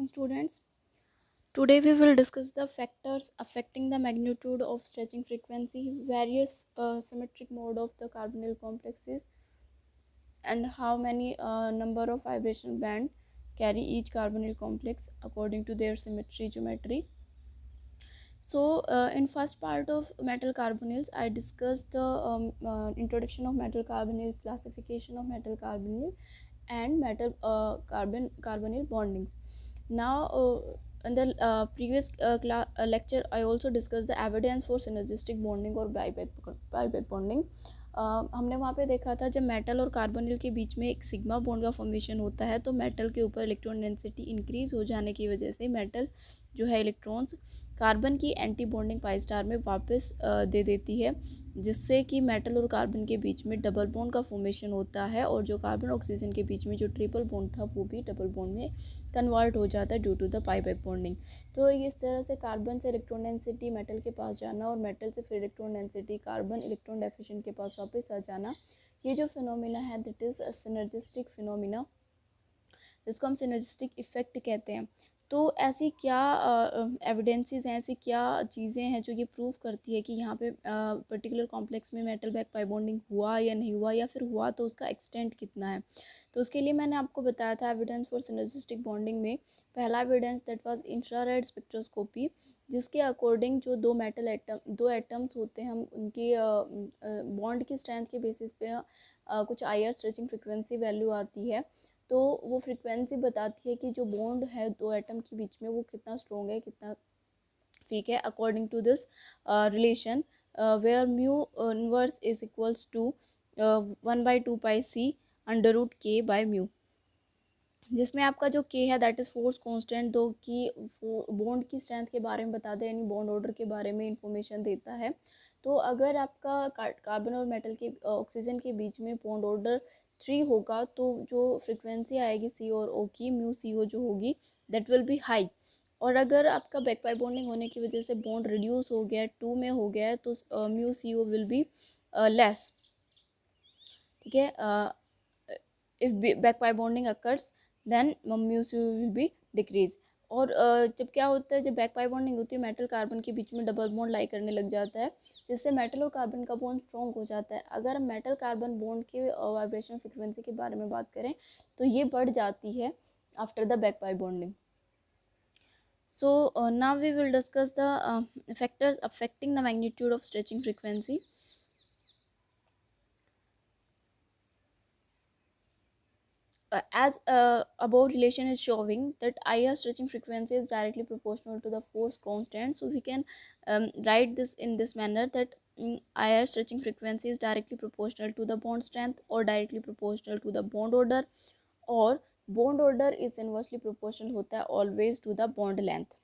students. Today we will discuss the factors affecting the magnitude of stretching frequency, various symmetric mode of the carbonyl complexes, and how many number of vibration band carry each carbonyl complex according to their symmetry geometry. So, in first part of metal carbonyls, I discussed the introduction of metal carbonyl, classification of metal carbonyl, and metal carbonyl bondings. Now, in the previous lecture, I also discussed the evidence for synergistic bonding or buyback bonding. हमने वहाँ पे देखा था जब metal और carbonyl के बीच में एक सिग्मा बॉन्ड का फॉर्मेशन होता है तो मेटल के ऊपर इलेक्ट्रॉन डेंसिटी इंक्रीज हो जाने की वजह से मेटल जो है इलेक्ट्रॉन्स कार्बन की एंटी बॉन्डिंग पाई स्टार में वापस दे देती है, जिससे कि मेटल और कार्बन के बीच में डबल बॉन्ड का फॉर्मेशन होता है और जो कार्बन ऑक्सीजन के बीच में जो ट्रिपल बॉन्ड था वो भी डबल बॉन्ड में कन्वर्ट हो जाता है due to the pi back bonding. तो इस तरह से कार्बन से इलेक्ट्रॉन डेंसिटी मेटल के पास जाना और मेटल से फिर electron density carbon electron deficient के पास वापस आ जाना, ये जो फिनोमिना है दैट इज़ सिनर्जिस्टिक फिनोमिना, जिसको हम सिनर्जिस्टिक इफेक्ट कहते हैं। तो ऐसी क्या एविडेंसेस हैं, ऐसी क्या चीज़ें हैं जो ये प्रूव करती है कि यहाँ पे पर्टिकुलर कॉम्प्लेक्स में मेटल बैक पाई बॉन्डिंग हुआ या नहीं हुआ, या फिर हुआ तो उसका एक्सटेंट कितना है। तो उसके लिए मैंने आपको बताया था एविडेंस फॉर सिनर्जिस्टिक बॉन्डिंग में पहला evidence that was infrared spectroscopy, जिसके अकॉर्डिंग जो दो एटम्स होते हैं हम उनके बॉन्ड की स्ट्रेंथ के बेसिस पे कुछ आईआर स्ट्रेचिंग फ्रिक्वेंसी वैल्यू आती है। तो वो फ्रिक्वेंसी बताती है कि जो बॉन्ड है दो एटम के बीच में वो कितना स्ट्रॉन्ग है, कितना वीक है, according to this relation where mu inverse is equals to 1/2πc √k/μ, जिसमें आपका जो के है दैट इज़ फोर्स कांस्टेंट, दो की बॉन्ड की स्ट्रेंथ के बारे में बताते हैं, यानी बॉन्ड ऑर्डर के बारे में इंफॉर्मेशन देता है। तो अगर आपका कार्बन और मेटल के ऑक्सीजन के बीच में बॉन्ड ऑर्डर 3 होगा तो जो फ्रिक्वेंसी आएगी सी और ओ की, म्यू सी ओ जो होगी दैट विल बी हाई। और अगर आपका बैक पाई बॉन्डिंग होने की वजह से बॉन्ड रिड्यूस हो गया है, 2 में हो गया है, तो mu C O will be less. ठीक है, if back pi bonding occurs then mu C O will be decrease. और जब क्या होता है, जब बैक पाई बॉन्डिंग होती है मेटल कार्बन के बीच में डबल बॉन्ड लाई करने लग जाता है, जिससे मेटल और कार्बन का बॉन्ड स्ट्रॉन्ग हो जाता है। अगर हम मेटल कार्बन बॉन्ड के वाइब्रेशन फ्रिक्वेंसी के बारे में बात करें तो ये बढ़ जाती है after the back pi bonding. So now we will discuss the factors affecting the magnitude of stretching frequency. As above relation is showing that IR stretching frequency is directly proportional to the force constant, so we can write this in this manner that IR stretching frequency is directly proportional to the bond strength or directly proportional to the bond order, और bond order is inversely proportional होता है always to the bond length।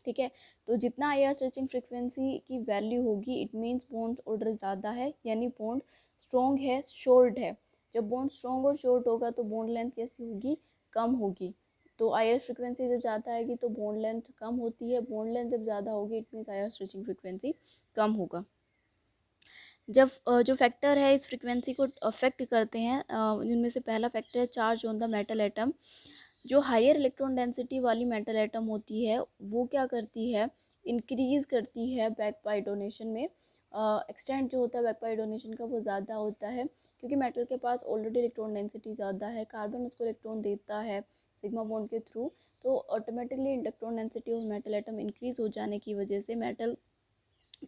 ठीक है, तो जितना आई R stretching frequency की value होगी it means bond order ज़्यादा है, यानी बॉन्ड स्ट्रॉन्ग है, शॉर्ट है। जब बॉन्ड स्ट्रॉन्ग और शॉर्ट होगा तो बॉन्ड लेंथ कैसी होगी, कम होगी। तो आई आर फ्रिक्वेंसी जब ज़्यादा आएगी तो बॉन्ड लेंथ कम होती है, बॉन्ड लेंथ जब ज़्यादा होगी it means I R stretching frequency कम होगा। जब जो फैक्टर है इस फ्रिक्वेंसी को अफेक्ट करते हैं, जिनमें से पहला फैक्टर है charge on the metal atom. जो हायर इलेक्ट्रॉन डेंसिटी वाली मेटल एटम होती है वो क्या करती है, इंक्रीज़ करती है बैक पाई डोनेशन में। एक्सटेंट जो होता है बैक पाई डोनेशन का वो ज़्यादा होता है, क्योंकि मेटल के पास ऑलरेडी इलेक्ट्रॉन डेंसिटी ज़्यादा है, कार्बन उसको इलेक्ट्रॉन देता है सिग्मा बॉन्ड के थ्रू, तो automatically electron density of metal atom increase हो जाने की वजह से मेटल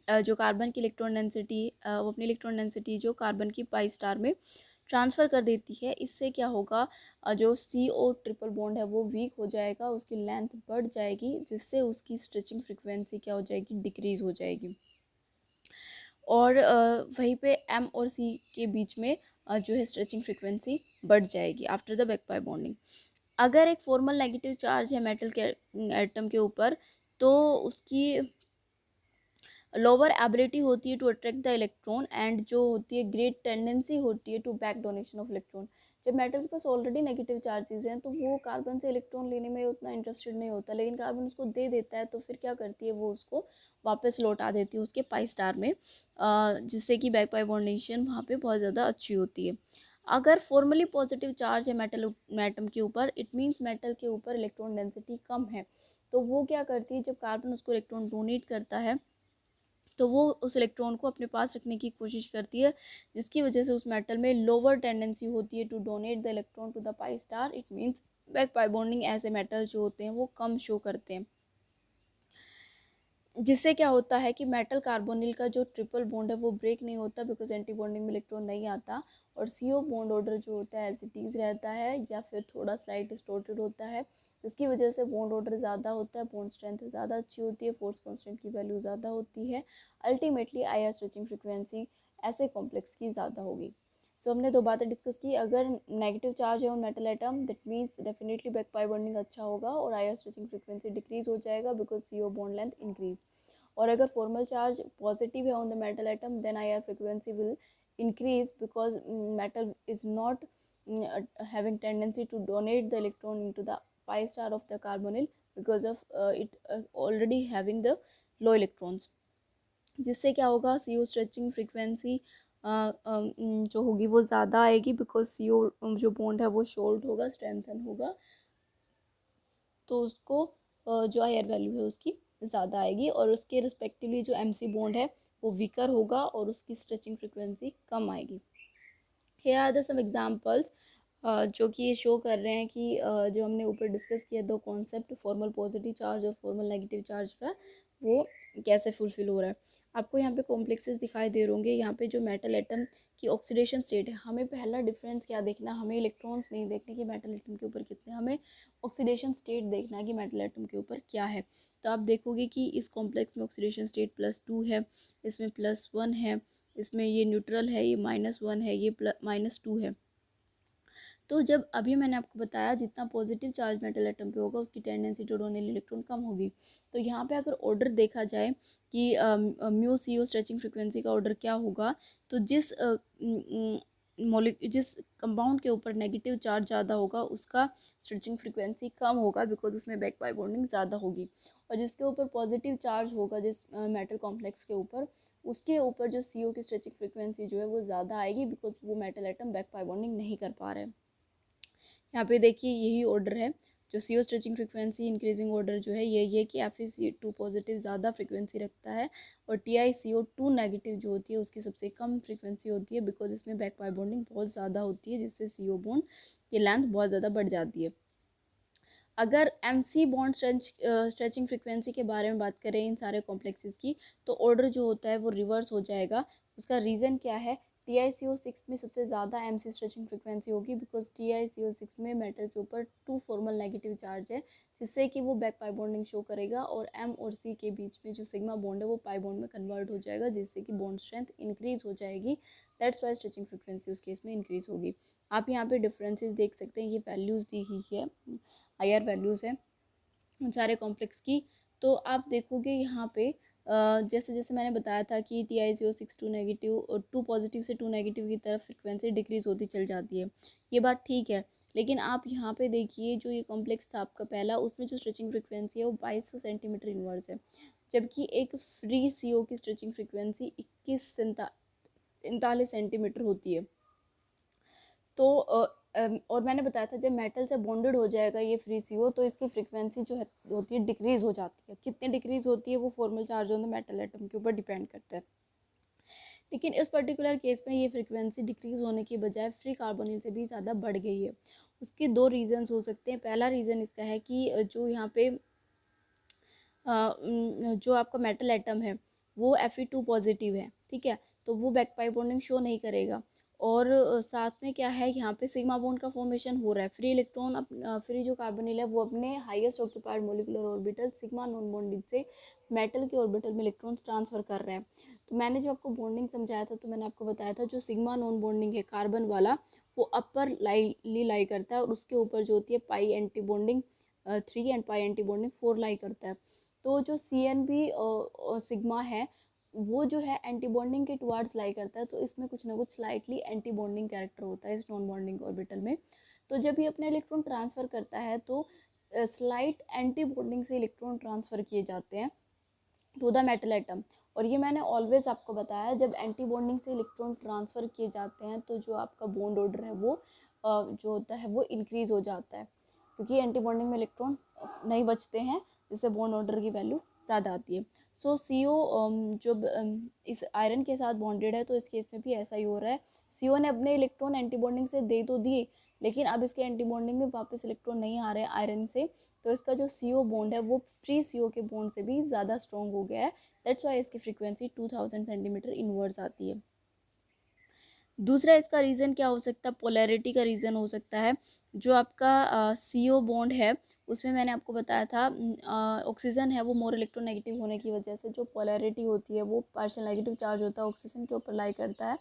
जो कार्बन की इलेक्ट्रॉन डेंसिटी वो अपनी इलेक्ट्रॉन डेंसिटी जो कार्बन की पाई स्टार में ट्रांसफ़र कर देती है। इससे क्या होगा, जो सी ओ ट्रिपल बॉन्ड है वो वीक हो जाएगा, उसकी लेंथ बढ़ जाएगी, जिससे उसकी स्ट्रेचिंग फ्रिक्वेंसी क्या हो जाएगी, डिक्रीज़ हो जाएगी। और वहीं पे एम और सी के बीच में जो है स्ट्रेचिंग फ्रिक्वेंसी बढ़ जाएगी after the back pi bonding. अगर एक फॉर्मल नेगेटिव चार्ज है मेटल के एटम के ऊपर तो उसकी लोअर एबिलिटी होती है to attract the electron, and जो होती है ग्रेट टेंडेंसी होती है to back donation of electron. जब मेटल के पास ऑलरेडी नेगेटिव चार्जेस हैं तो वो कार्बन से इलेक्ट्रॉन लेने में उतना इंटरेस्टेड नहीं होता, लेकिन कार्बन उसको दे देता है तो फिर क्या करती है वो उसको वापस लौटा देती है उसके पाई स्टार में, जिससे कि बैक पाई बॉन्डेशन वहाँ पे बहुत ज़्यादा अच्छी होती है। अगर फॉर्मली पॉजिटिव चार्ज है मेटल एटम के ऊपर, इट मीन्स मेटल के ऊपर इलेक्ट्रॉन डेंसिटी कम है। तो वो क्या करती है, जब कार्बन उसको इलेक्ट्रॉन डोनेट करता है तो वो उस इलेक्ट्रॉन को अपने पास रखने की कोशिश करती है, जिसकी वजह से उस मेटल में लोअर टेंडेंसी होती है to donate the electron to the pi star. It means back pi bonding ऐसे मेटल जो होते हैं वो कम शो करते हैं, जिससे क्या होता है कि मेटल कार्बोनिल का जो ट्रिपल बॉन्ड है वो ब्रेक नहीं होता, बिकॉज एंटी बॉन्डिंग में इलेक्ट्रॉन नहीं आता, और CO बॉन्ड ऑर्डर जो होता है एज इट इज रहता है या फिर थोड़ा स्लाइट डिस्टॉर्टेड होता है, जिसकी वजह से बॉन्ड ऑर्डर ज़्यादा होता है, बॉन्ड स्ट्रेंथ ज़्यादा अच्छी होती है, फोर्स कांस्टेंट की वैल्यू ज़्यादा होती है, अल्टीमेटली IR स्ट्रेचिंग फ्रिक्वेंसी ऐसे कॉम्प्लेक्स की ज़्यादा होगी। सो हमने दो बातें डिस्कस की, अगर नेगेटिव चार्ज है on metal atom that means definitely back pi bonding अच्छा होगा और IR स्ट्रेचिंग फ्रिक्वेंसी डिक्रीज हो जाएगा because CO bond length increase. और अगर फॉर्मल चार्ज पॉजिटिव है on the metal atom then IR frequency will increase because metal is not having tendency to donate the electron into the pi star of the carbonyl because of it already having the low electrons, जिससे क्या होगा CO stretching frequency जो होगी वो ज़्यादा आएगी because CO जो bond है वो शॉर्ट होगा, स्ट्रेंथन होगा, तो उसको जो IR वैल्यू है उसकी ज़्यादा आएगी, और उसके रिस्पेक्टिवली जो MC बॉन्ड है वो वीकर होगा और उसकी स्ट्रेचिंग फ्रीक्वेंसी कम आएगी। Here are the some examples जो कि ये शो कर रहे हैं कि जो हमने ऊपर डिस्कस किया दो कॉन्सेप्ट फॉर्मल पॉजिटिव चार्ज और फॉर्मल नेगेटिव चार्ज का, वो कैसे फुलफिल हो रहा है। आपको यहाँ पे कॉम्प्लेक्सेस दिखाई दे रहे होंगे। यहाँ पे जो मेटल एटम की ऑक्सीडेशन स्टेट है, हमें पहला डिफरेंस क्या देखना, हमें इलेक्ट्रॉन्स नहीं देखने कि मेटल एटम के ऊपर कितने, हमें ऑक्सीडेशन स्टेट देखना है कि मेटल एटम के ऊपर क्या है। तो आप देखोगे कि इस कॉम्प्लेक्स में ऑक्सीडेशन स्टेट +2 है, इसमें +1 है, इसमें ये न्यूट्रल है, ये -1 है, ये -2 है। तो जब अभी मैंने आपको बताया जितना पॉजिटिव चार्ज मेटल एटम पे होगा उसकी टेंडेंसी टू डोनेट इलेक्ट्रॉन कम होगी। तो यहाँ पे अगर ऑर्डर देखा जाए कि म्यू CO स्ट्रेचिंग फ्रिक्वेंसी का ऑर्डर क्या होगा, तो जिस कंपाउंड के ऊपर नेगेटिव चार्ज ज़्यादा होगा उसका स्ट्रेचिंग फ्रिक्वेंसी कम होगा बिकॉज उसमें बैक बाय बॉन्डिंग ज़्यादा होगी, और जिसके ऊपर पॉजिटिव चार्ज होगा जिस मेटल कॉम्प्लेक्स के ऊपर, उसके ऊपर जो CO की स्ट्रेचिंग फ्रिक्वेंसी जो है वो ज़्यादा आएगी बिकॉज वो metal atom back by bonding नहीं कर पा रहे हैं। यहाँ पे देखिए यही ऑर्डर है, जो CO stretching frequency increasing order जो है ये कि FeC2 पॉजिटिव ज़्यादा फ्रिक्वेंसी रखता है और TiCO2 नेगेटिव जो होती है उसकी सबसे कम फ्रिक्वेंसी होती है बिकॉज इसमें बैक बाय बॉन्डिंग बहुत ज़्यादा होती है, जिससे CO बॉन्ड की लेंथ बहुत ज़्यादा बढ़ जाती है। अगर MC बॉन्ड स्ट्रेचिंग फ्रिक्वेंसी के बारे में बात करें इन सारे कॉम्प्लेक्सेस की, तो ऑर्डर जो होता है वो रिवर्स हो जाएगा। उसका रीज़न क्या है, TiCO6 में सबसे ज़्यादा MC स्ट्रेचिंग फ्रिक्वेंसी होगी बिकॉज TiCO6 में मेटल के ऊपर 2 फॉर्मल नेगेटिव चार्ज है, जिससे कि वो बैक पाई बॉन्डिंग शो करेगा और M और C के बीच में जो सिग्मा बॉन्ड है वो पाई बॉन्ड में कन्वर्ट हो जाएगा, जिससे कि बॉन्ड स्ट्रेंथ इंक्रीज हो जाएगी। दैट्स वाई स्ट्रेचिंग फ्रिक्वेंसी उस केस में इंक्रीज होगी। आप यहाँ पे डिफरेंसेस देख सकते हैं, ये वैल्यूज़ दी हुई है, IR वैल्यूज़ है उन सारे कॉम्प्लेक्स की। तो आप देखोगे यहाँ पे जैसे जैसे मैंने बताया था कि TiCO6 2 नेगेटिव और 2 पॉजिटिव से 2 नेगेटिव की तरफ फ्रिक्वेंसी डिक्रीज होती चल जाती है, ये बात ठीक है। लेकिन आप यहाँ पे देखिए जो ये कॉम्प्लेक्स था आपका पहला, उसमें जो स्ट्रेचिंग फ्रिक्वेंसी है वो 2200 सेंटीमीटर इनवर्स है, जबकि एक फ्री CO की स्ट्रेचिंग फ्रिक्वेंसी 2143 सेंटीमीटर होती है। तो और मैंने बताया था जब मेटल से बॉन्डेड हो जाएगा ये फ्री CO तो इसकी फ्रीक्वेंसी जो है होती है डिक्रीज़ हो जाती है। कितनी डिक्रीज़ होती है वो formal charge on the metal atom के ऊपर डिपेंड करता है। लेकिन इस पर्टिकुलर केस में ये फ्रीक्वेंसी डिक्रीज़ होने के बजाय फ्री कार्बोनिल से भी ज़्यादा बढ़ गई है। उसके दो रीज़न्स हो सकते हैं। पहला रीज़न इसका है कि जो यहाँ पे जो आपका मेटल एटम है वो Fe2 पॉजिटिव है, ठीक है, तो वो बैक पाई बॉन्डिंग शो नहीं करेगा। और साथ में क्या है, यहाँ पे सिग्मा बॉन्ड का फॉर्मेशन हो रहा है। फ्री इलेक्ट्रॉन फ्री जो कार्बोनिल है वो अपने highest occupied molecular orbital sigma non bonded से मेटल के ऑर्बिटल में इलेक्ट्रॉन्स ट्रांसफ़र कर रहे हैं। तो मैंने जब आपको बॉन्डिंग समझाया था तो मैंने आपको बताया था जो सिग्मा नॉन बॉन्डिंग है कार्बन वाला वो अपर लाई करता है और उसके ऊपर जो होती है pi anti bonding 3 and pi anti bonding 4 lie करता है। तो जो CNB सिग्मा है वो जो है एंटी बॉन्डिंग के टुवार्ड्स लाई करता है, तो इसमें कुछ ना कुछ स्लाइटली एंटी बॉन्डिंग कैरेक्टर होता है इस नॉन बॉन्डिंग ऑर्बिटल में। तो जब ये अपना इलेक्ट्रॉन ट्रांसफ़र करता है तो स्लाइट एंटी बॉन्डिंग से इलेक्ट्रॉन ट्रांसफ़र किए जाते हैं टू द मेटल एटम। और ये मैंने ऑलवेज आपको बताया, जब एंटी बॉन्डिंग से इलेक्ट्रॉन ट्रांसफ़र किए जाते हैं तो जो आपका बॉन्ड ऑर्डर है वो जो होता है वो इंक्रीज़ हो जाता है, क्योंकि एंटी बॉन्डिंग में इलेक्ट्रॉन नहीं बचते हैं, जिससे बॉन्ड ऑर्डर की वैल्यू ज़्यादा आती है। सो CO जब इस आयरन के साथ बॉन्डेड है तो इस केस में भी ऐसा ही हो रहा है। CO ने अपने इलेक्ट्रॉन एंटी बॉन्डिंग से दे तो दिए, लेकिन अब इसके एंटी बॉन्डिंग में वापस इलेक्ट्रॉन नहीं आ रहे हैं आयरन से, तो इसका जो CO बॉन्ड है वो फ्री CO के बॉन्ड से भी ज़्यादा स्ट्रॉन्ग हो गया है। दैट्स वाई इसकी फ्रीक्वेंसी 2000 सेंटीमीटर इनवर्स आती है। दूसरा इसका रीज़न क्या हो सकता है, पोलैरिटी का रीज़न हो सकता है। जो आपका CO बॉन्ड है उसमें मैंने आपको बताया था ऑक्सीजन है वो मोर इलेक्ट्रोनेगेटिव होने की वजह से जो पोलैरिटी होती है वो पार्शियल नेगेटिव चार्ज होता है ऑक्सीजन के ऊपर लाई करता है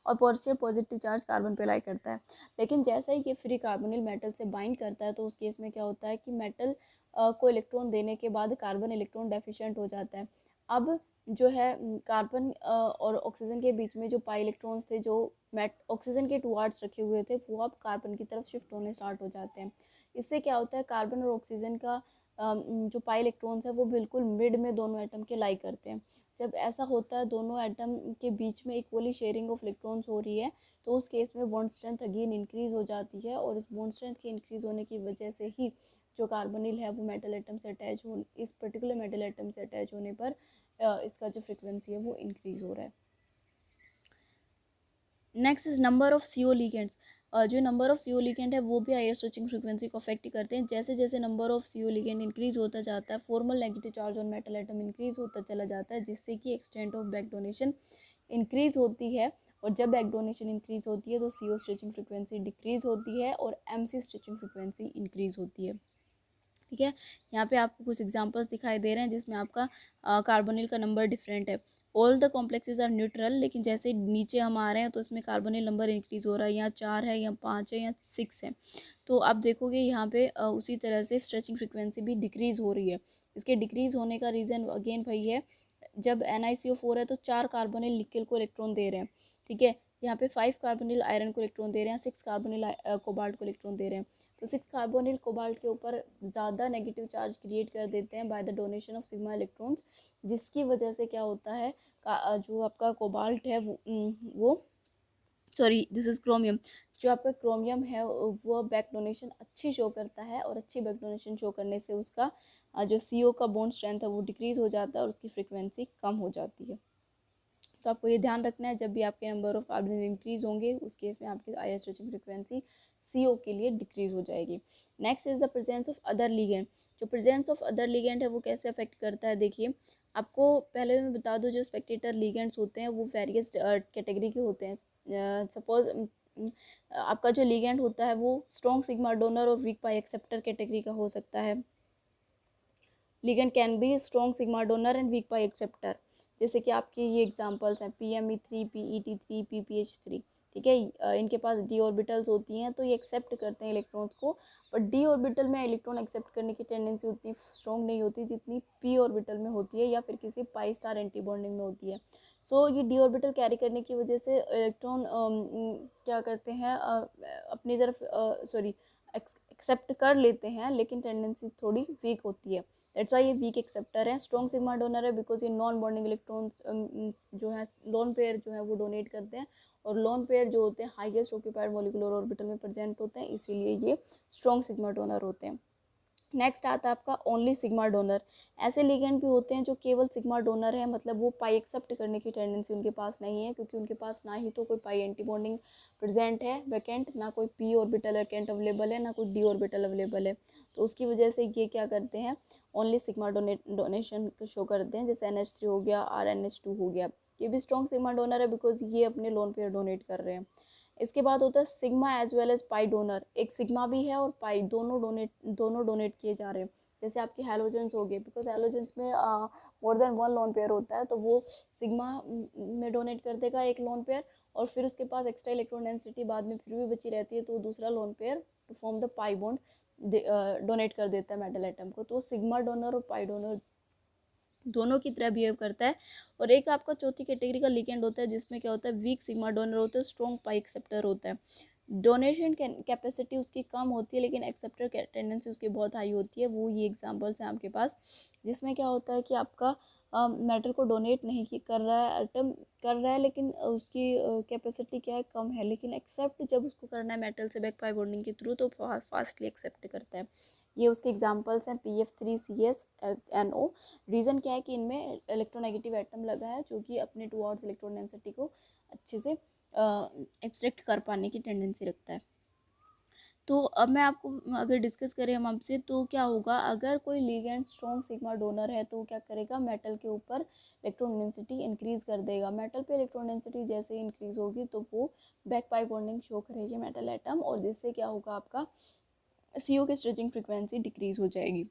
और पार्शियल पॉजिटिव चार्ज कार्बन पे लाई करता है। लेकिन जैसे ही ये फ्री कार्बोनिल मेटल से बाइंड करता है तो उस केस में क्या होता है कि मेटल को इलेक्ट्रॉन देने के बाद कार्बन इलेक्ट्रॉन डेफिशिएंट हो जाता है। अब जो है कार्बन और ऑक्सीजन के बीच में जो पाई इलेक्ट्रॉन्स थे जो ऑक्सीजन के टुवार्ड्स रखे हुए थे वो अब कार्बन की तरफ शिफ्ट होने स्टार्ट हो जाते हैं। इससे क्या होता है, कार्बन और ऑक्सीजन का जो पाई इलेक्ट्रॉन्स है वो बिल्कुल मिड में दोनों एटम के लाई करते हैं। जब ऐसा होता है दोनों एटम के बीच में इक्वली शेयरिंग ऑफ इलेक्ट्रॉन्स हो रही है तो उस केस में बॉन्ड स्ट्रेंथ अगेन इंक्रीज हो जाती है, और इस बॉन्ड स्ट्रेंथ के इंक्रीज होने की वजह से ही जो कार्बोनिल है वो मेटल एटम से अटैच हो इस पर्टिकुलर मेटल एटम से अटैच होने पर इसका जो फ्रिक्वेंसी है वो इंक्रीज हो रहा है। Next is number of CO ligands. जो नंबर ऑफ CO लिगेंड है वो भी हायर स्ट्रेचिंग फ्रीक्वेंसी को अफेक्ट करते हैं। जैसे जैसे number of CO ligand increase होता जाता है formal negative charge on metal atom increase होता चला जाता है, जिससे कि extent of back donation increase होती है। और जब बैक डोनेशन इंक्रीज होती है तो CO स्ट्रेचिंग फ्रीक्वेंसी डिक्रीज होती है और MC स्ट्रेचिंग फ्रीक्वेंसी इंक्रीज होती है। ठीक है, यहाँ पे आपको कुछ एग्जांपल्स दिखाई दे रहे हैं जिसमें आपका कार्बोनिल का नंबर डिफरेंट है। All the complexes are neutral, लेकिन जैसे नीचे हम आ रहे हैं तो इसमें कार्बोनिल नंबर इंक्रीज हो रहा है, यहाँ 4 है, यहाँ 5 है, यहाँ 6 है। तो आप देखोगे यहाँ पे उसी तरह से स्ट्रेचिंग फ्रिक्वेंसी भी डिक्रीज हो रही है। इसके डिक्रीज होने का रीज़न अगेन वही है, जब NiCO4 है तो 4 कार्बोनिल निकेल को इलेक्ट्रॉन दे रहे हैं। ठीक है, यहाँ पे 5 कार्बोनिल आयरन को इलेक्ट्रॉन दे रहे हैं, 6 कार्बोनिल कोबाल्ट को इलेक्ट्रॉन दे रहे हैं। तो 6 कार्बोनिल कोबाल्ट के ऊपर ज़्यादा नेगेटिव चार्ज क्रिएट कर देते हैं by the donation of sigma electrons, जिसकी वजह से क्या होता है जो आपका कोबाल्ट है वो सॉरी दिस इज़ क्रोमियम। जो आपका क्रोमियम है वो बैक डोनेशन अच्छी शो करता है, और अच्छी बैक डोनेशन शो करने से उसका जो CO का बॉन्ड स्ट्रेंथ है वो डिक्रीज हो जाता है और उसकी फ्रिक्वेंसी कम हो जाती है। तो आपको ये ध्यान रखना है, जब भी आपके नंबर ऑफ कार्बन इंक्रीज होंगे उस केस में आपकी हायर स्ट्रेचिंग फ्रिक्वेंसी CO के लिए डिक्रीज हो जाएगी। Next is the presence of other ligand. जो प्रेजेंस ऑफ अदर लिगेंड है वो कैसे अफेक्ट करता है, देखिए आपको पहले मैं बता दूं, जो स्पेक्टेटर लिगेंड्स होते हैं वो वेरियस कैटेगरी के होते हैं। सपोज आपका जो लिगेंड होता है वो स्ट्रॉन्ग सिग्मा डोनर और वीक पाई एक्सेप्टर कैटेगरी का हो सकता है। Ligand can be strong sigma donor and week pi acceptor, जैसे कि आपके ये एग्जांपल्स हैं PME3, PET3, PPH3। ठीक है, इनके पास d ऑर्बिटल्स होती हैं तो ये एक्सेप्ट करते हैं इलेक्ट्रॉन्स को, बट d ऑर्बिटल में इलेक्ट्रॉन एक्सेप्ट करने की टेंडेंसी उतनी स्ट्रॉन्ग नहीं होती जितनी p ऑर्बिटल में होती है या फिर किसी पाई स्टार एंटी बॉन्डिंग में होती है। सो ये d ऑर्बिटल कैरी करने की वजह से इलेक्ट्रॉन क्या करते हैं अपनी तरफ सॉरी एक्सेप्ट कर लेते हैं, लेकिन टेंडेंसी थोड़ी वीक होती है। दैट्स वाई ये वीक एक्सेप्टर है। स्ट्रॉन्ग सिग्मा डोनर है बिकॉज ये नॉन बॉन्डिंग इलेक्ट्रॉन जो है लोन पेयर जो है वो डोनेट करते हैं, और लोन पेयर जो होते हैं हाईएस्ट ऑक्यूपाइड मॉलिक्यूलर ऑर्बिटल में प्रेजेंट होते हैं, इसीलिए ये स्ट्रॉन्ग सिग्मा डोनर होते हैं। नेक्स्ट आता है आपका ओनली सिग्मा डोनर। ऐसे लिगेंड भी होते हैं जो केवल सिग्मा डोनर है, मतलब वो पाई एक्सेप्ट करने की टेंडेंसी उनके पास नहीं है, क्योंकि उनके पास ना ही तो कोई पाई एंटी बॉन्डिंग प्रेजेंट है वैकेंट, ना कोई p ऑर्बिटल वैकेंट अवेलेबल है, ना कोई d ऑर्बिटल अवेलेबल है। तो उसकी वजह से ये क्या करते हैं, ओनली सिग्मा डोनेशन शो करते हैं, जैसे NH3 हो गया, RNH2 हो गया। ये भी स्ट्रॉन्ग सिग्मा डोनर है बिकॉज ये अपने लोन पेयर डोनेट कर रहे हैं। इसके बाद होता है sigma as well as pi donor. एक सिग्मा भी है और पाई दोनों डोनेट किए जा रहे हैं। जैसे आपके हैलोजेंस हो गए, बिकॉज हैलोजेंस में more than one lone pair होता है, तो वो सिग्मा में डोनेट कर देगा एक लोन पेयर, और फिर उसके पास एक्स्ट्रा इलेक्ट्रॉन डेंसिटी बाद में फिर भी बची रहती है तो दूसरा lone pair to form the pi bond donate कर देता है मेटल एटम को। तो सिग्मा डोनर और पाई डोनर दोनों की तरह बिहेव करता है। और एक आपका चौथी कैटेगरी का लिगेंड होता है जिसमें क्या होता है, वीक सिग्मा डोनर होता है, स्ट्रॉन्ग पाई एक्सेप्टर होता है। डोनेशन कैपेसिटी उसकी कम होती है लेकिन एक्सेप्टर टेंडेंसी उसकी बहुत हाई होती है। वो ये एग्जांपल्स हैं आपके पास, जिसमें क्या होता है कि आपका मेटल को डोनेट नहीं कर रहा है, एटम कर रहा है लेकिन उसकी कैपेसिटी क्या है, कम है, लेकिन एक्सेप्ट जब उसको करना है मेटल से बैक पाई बॉन्डिंग के थ्रू तो फास्टली एक्सेप्ट करता है। ये उसके एग्जांपल्स हैं PF3CS NO। रीज़न क्या है कि इनमें इलेक्ट्रोनेगेटिव एटम लगा है जो कि अपने टुवर्ड्स इलेक्ट्रॉन डेंसिटी को अच्छे से एब्स्ट्रैक्ट कर पाने की टेंडेंसी रखता है। तो अब मैं आपको अगर डिस्कस करें हम आपसे तो क्या होगा, अगर कोई लिगेंड स्ट्रॉन्ग सिग्मा डोनर है तो क्या करेगा, मेटल के ऊपर इलेक्ट्रॉन डेंसिटी इंक्रीज कर देगा। मेटल पे इलेक्ट्रॉन डेंसिटी जैसे ही इंक्रीज होगी तो वो बैक पाई बॉन्डिंग शो करेगी मेटल एटम, और जिससे क्या होगा, आपका CO की स्ट्रेचिंग फ्रिक्वेंसी डिक्रीज हो जाएगी।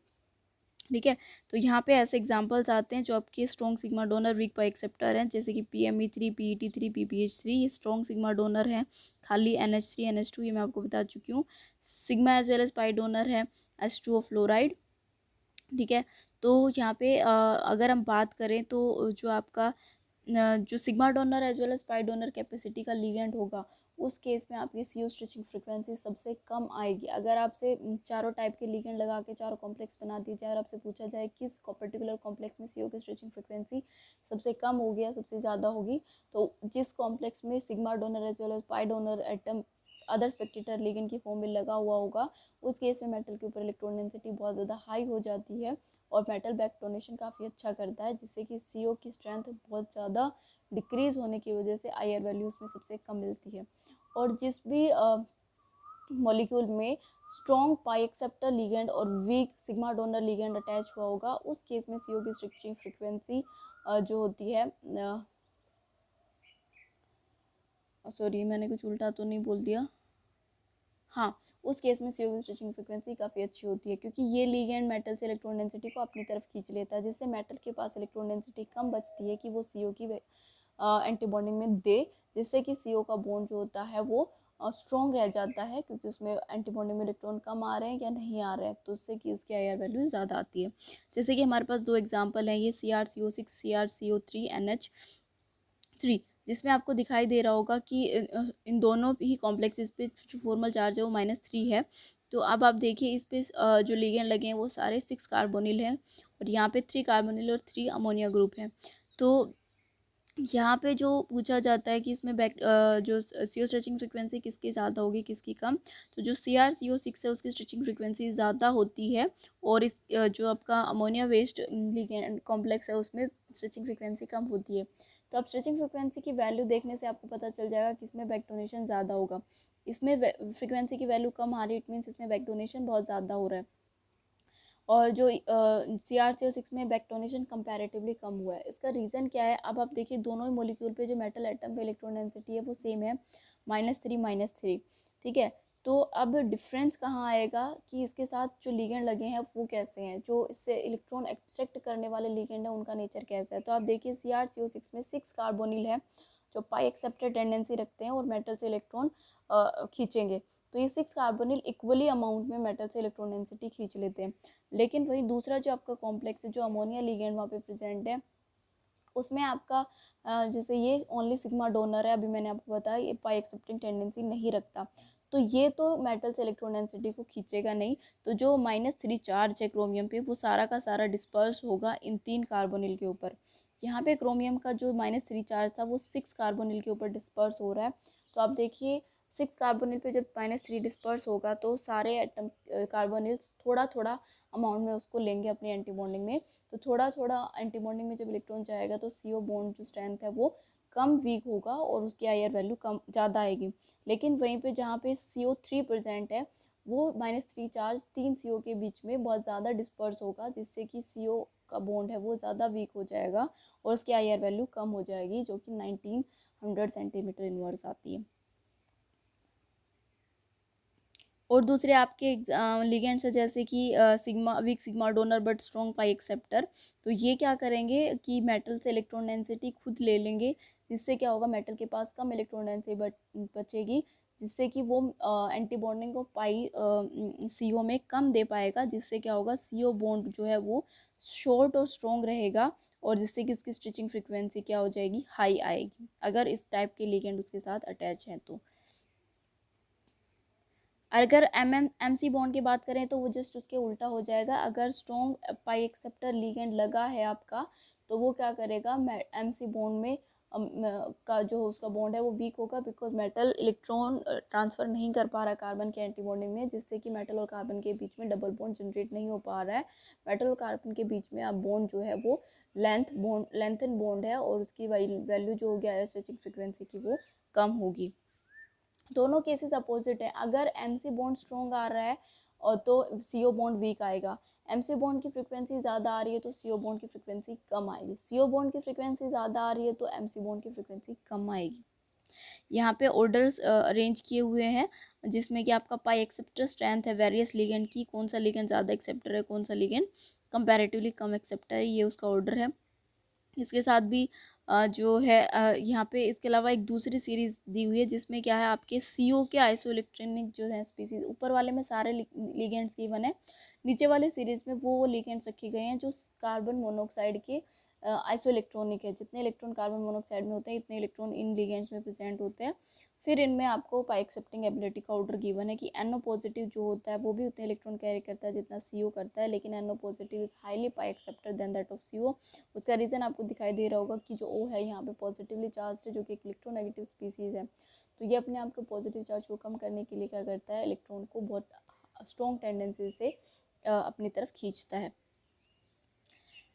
ठीक है, तो यहाँ पे ऐसे एग्जांपल्स आते हैं जो आपके स्ट्रॉन्ग सिग्मा डोनर वीक पाई एक्सेप्टर हैं, जैसे कि PME3 PET3 PPH3, ये स्ट्रॉन्ग सिग्मा डोनर हैं। खाली NH3 NH2 ये मैं आपको बता चुकी हूँ। Sigma as well as pi donor है H2O फ्लोराइड। ठीक है, तो यहाँ पे अगर हम बात करें तो जो आपका जो sigma donor as well as pi donor capacity का लिगेंड होगा, उस केस में आपकी CO स्ट्रेचिंग फ्रिक्वेंसी सबसे कम आएगी। अगर आपसे चारों टाइप के लिगेंड लगा के चारों कॉम्प्लेक्स बना दी जाए और आपसे पूछा जाए किस पर्टिकुलर कॉम्प्लेक्स में CO की स्ट्रेचिंग फ्रिक्वेंसी सबसे कम होगी या सबसे ज़्यादा होगी, तो जिस कॉम्प्लेक्स में sigma donor as well as pi donor atom other spectator ligand की फॉर्म में लगा हुआ होगा, उस केस में मेटल के ऊपर इलेक्ट्रॉन डेंसिटी बहुत ज़्यादा हाई हो जाती है और मेटल बैक डोनेशन काफ़ी अच्छा करता है, जिससे कि CO की स्ट्रेंथ बहुत ज़्यादा डिक्रीज होने की वजह से IR वैल्यूज़ में सबसे कम मिलती है। और जिस भी मॉलिक्यूल में स्ट्रॉन्ग पाई एक्सेप्टर लिगेंड और weak sigma donor ligand attach हुआ होगा, उस केस में CO की स्ट्रेचिंग फ्रिक्वेंसी जो होती है, सॉरी मैंने कुछ उल्टा तो नहीं बोल दिया, हाँ, उस केस में CO की स्ट्रेचिंग फ्रिक्वेंसी काफ़ी अच्छी होती है, क्योंकि ये लिगेंड मेटल से इलेक्ट्रॉन डेंसिटी को अपनी तरफ खींच लेता है, जिससे मेटल के पास इलेक्ट्रॉन डेंसिटी कम बचती है कि वो CO की एंटी बॉन्डिंग में दे, जिससे कि CO का बॉन्ड जो होता है वो स्ट्रॉन्ग रह जाता है, क्योंकि उसमें एंटी बॉन्डिंग में इलेक्ट्रॉन कम आ रहे हैं या नहीं आ रहे हैं, तो उससे कि उसकी IR वैल्यू ज़्यादा आती है। जैसे कि हमारे पास दो एग्जाम्पल हैं, ये CrCO6 CrCO3NH3, जिसमें आपको दिखाई दे रहा होगा कि इन दोनों ही कॉम्प्लेक्सेस पे जो फॉर्मल चार्ज है वो -3 है। तो अब आप देखिए इस पे जो लिगेंड लगे हैं वो सारे 6 कार्बोनिल हैं, और यहाँ पे 3 कार्बोनिल और 3 अमोनिया ग्रुप हैं। तो यहाँ पे जो पूछा जाता है कि इसमें जो CO स्ट्रेचिंग फ्रिक्वेंसी किसकी ज़्यादा होगी किसकी कम, तो जो CrCO6 है उसकी स्ट्रेचिंग फ्रिक्वेंसी ज़्यादा होती है, और इस जो आपका अमोनिया वेस्ट लिगेंड कॉम्प्लेक्स है उसमें स्ट्रेचिंग फ्रिक्वेंसी कम होती है। तो अब स्ट्रेचिंग फ्रिक्वेंसी की वैल्यू देखने से आपको पता चल जाएगा कि इसमें बैक डोनेशन ज़्यादा होगा। इसमें फ्रिक्वेंसी की वैल्यू कम आ रही है, इट मीन्स इसमें बैक डोनेशन बहुत ज़्यादा हो रहा है, और जो CrCO6 में बैक डोनेशन कंपैरेटिवली कम हुआ है। इसका रीज़न क्या है, अब आप देखिए दोनों ही मॉलिक्यूल पे जो मेटल एटम पे इलेक्ट्रॉन डेंसिटी है वो सेम है, -3 ठीक है। तो अब डिफरेंस कहाँ आएगा कि इसके साथ जो लिगेंड लगे हैं वो कैसे हैं, जो इससे इलेक्ट्रॉन एक्सट्रैक्ट करने वाले लिगेंड है उनका नेचर कैसा है। तो आप देखिए CrCO6 में 6 कार्बोनिल है जो पाई एक्सेप्टर टेंडेंसी रखते हैं और मेटल से इलेक्ट्रॉन खींचेंगे, तो ये 6 कार्बोनिल इक्वली अमाउंट में मेटल से इलेक्ट्रॉन डेंसिटी खींच लेते हैं। लेकिन वही दूसरा जो आपका कॉम्प्लेक्स है, जो अमोनिया लिगेंड वहाँ पे प्रेजेंट है, उसमें आपका जैसे ये ओनली सिग्मा डोनर है, अभी मैंने आपको बताया ये पाई एक्सेप्टिंग टेंडेंसी नहीं रखता, तो ये तो मेटल से इलेक्ट्रॉन डेंसिटी को खींचेगा नहीं। तो जो -3 चार्ज है क्रोमियम पे वो सारा का सारा डिस्पर्स होगा इन 3 कार्बोनिल के ऊपर। यहाँ पे क्रोमियम का जो -3 चार्ज था वो 6 कार्बोनिल के ऊपर डिस्पर्स हो रहा है। तो आप देखिए 6 कार्बोनिल पे जब -3 डिस्पर्स होगा तो सारे एटम्स कार्बोनिल्स थोड़ा थोड़ा अमाउंट में उसको लेंगे अपनी एंटी बॉन्डिंग में, तो थोड़ा थोड़ा एंटी बॉन्डिंग में जब इलेक्ट्रॉन जाएगा तो CO बॉन्ड जो स्ट्रेंथ है वो कम वीक होगा और उसकी IR वैल्यू कम ज़्यादा आएगी। लेकिन वहीं पे जहाँ पे CO3 प्रेजेंट है वो -3 चार्ज 3 CO के बीच में बहुत ज़्यादा डिस्पर्स होगा, जिससे कि CO का बॉन्ड है वो ज़्यादा वीक हो जाएगा और उसकी IR वैल्यू कम हो जाएगी, जो कि 1900 सेंटीमीटर इनवर्स आती है। और दूसरे आपके लिगेंड्स है जैसे कि sigma weak sigma donor but strong pi acceptor, तो ये क्या करेंगे कि मेटल से इलेक्ट्रॉन डेंसिटी खुद ले लेंगे, जिससे क्या होगा मेटल के पास कम इलेक्ट्रॉन डेंसिटी बचेगी, जिससे कि वो एंटी बॉन्डिंग को पाई CO में कम दे पाएगा, जिससे क्या होगा CO बॉन्ड जो है वो शॉर्ट और स्ट्रॉन्ग रहेगा, और जिससे कि उसकी स्टिचिंग फ्रिक्वेंसी क्या हो जाएगी, हाई आएगी, अगर इस टाइप के लिगेंड उसके साथ अटैच हैं तो। अगर MC बॉन्ड की बात करें तो वो जस्ट उसके उल्टा हो जाएगा। अगर स्ट्रॉन्ग पाई एक्सेप्टर लिगेंड लगा है आपका तो वो क्या करेगा, MC बॉन्ड में का जो उसका बॉन्ड है वो वीक होगा, बिकॉज मेटल इलेक्ट्रॉन ट्रांसफ़र नहीं कर पा रहा है कार्बन के एंटी बॉन्डिंग में, जिससे कि मेटल और कार्बन के बीच में डबल बॉन्ड जनरेट नहीं हो पा रहा है। मेटल और कार्बन के बीच में अब बॉन्ड जो है वो लेंथन बॉन्ड है, और उसकी वैल्यू जो हो गया है स्ट्रेचिंग फ्रिक्वेंसी की वो कम होगी। दोनों केसेस अपोजिट है। अगर MC बॉन्ड स्ट्रॉन्ग आ रहा है और तो CO बॉन्ड वीक आएगा। MC बॉन्ड की फ्रिक्वेंसी ज़्यादा आ रही है तो CO बॉन्ड की फ्रिक्वेंसी कम आएगी। CO बॉन्ड की फ्रिक्वेंसी ज़्यादा आ रही है तो MC बॉन्ड की फ्रिक्वेंसी कम आएगी। यहाँ पे ऑर्डर्स अरेंज किए हुए हैं, जिसमें कि आपका पाई एक्सेप्टर स्ट्रेंथ है वेरियस लिगेंड की, कौन सा लिगेंड ज़्यादा एक्सेप्टर है, कौन सा लिगेंड कंपैरेटिवली कम एक्सेप्टर है, ये उसका ऑर्डर है। इसके साथ भी जो है यहाँ पे इसके अलावा एक दूसरी सीरीज दी हुई है, जिसमें क्या है आपके CO के आइसोइलेक्ट्रॉनिक जो है स्पीसीज, ऊपर वाले में सारे लिगेंड्स गिवन है, नीचे वाले सीरीज में वो लिगेंड्स रखे गए हैं जो कार्बन मोनोऑक्साइड के आइसोइलेक्ट्रॉनिक है। जितने इलेक्ट्रॉन कार्बन मोनोऑक्साइड में होते हैं इतने इलेक्ट्रॉन इन लिगेंड्स में प्रेजेंट होते हैं। फिर इनमें आपको पाई एक्सेप्टिंग एबिलिटी का ऑर्डर गिवन है कि NO पॉजिटिव जो होता है वो भी उतने इलेक्ट्रॉन कैरी करता है जितना CO करता है, लेकिन NO positive is highly pi acceptor then that of CO। उसका रीज़न आपको दिखाई दे रहा होगा कि जो O है यहाँ पे पॉजिटिवली चार्ज है, जो कि एक इलेक्ट्रोनेगेटिव स्पीसीज है। तो ये अपने आप को पॉजिटिव चार्ज को कम करने के लिए क्या करता है, इलेक्ट्रॉन को बहुत स्ट्रॉन्ग टेंडेंसी से अपनी तरफ खींचता है।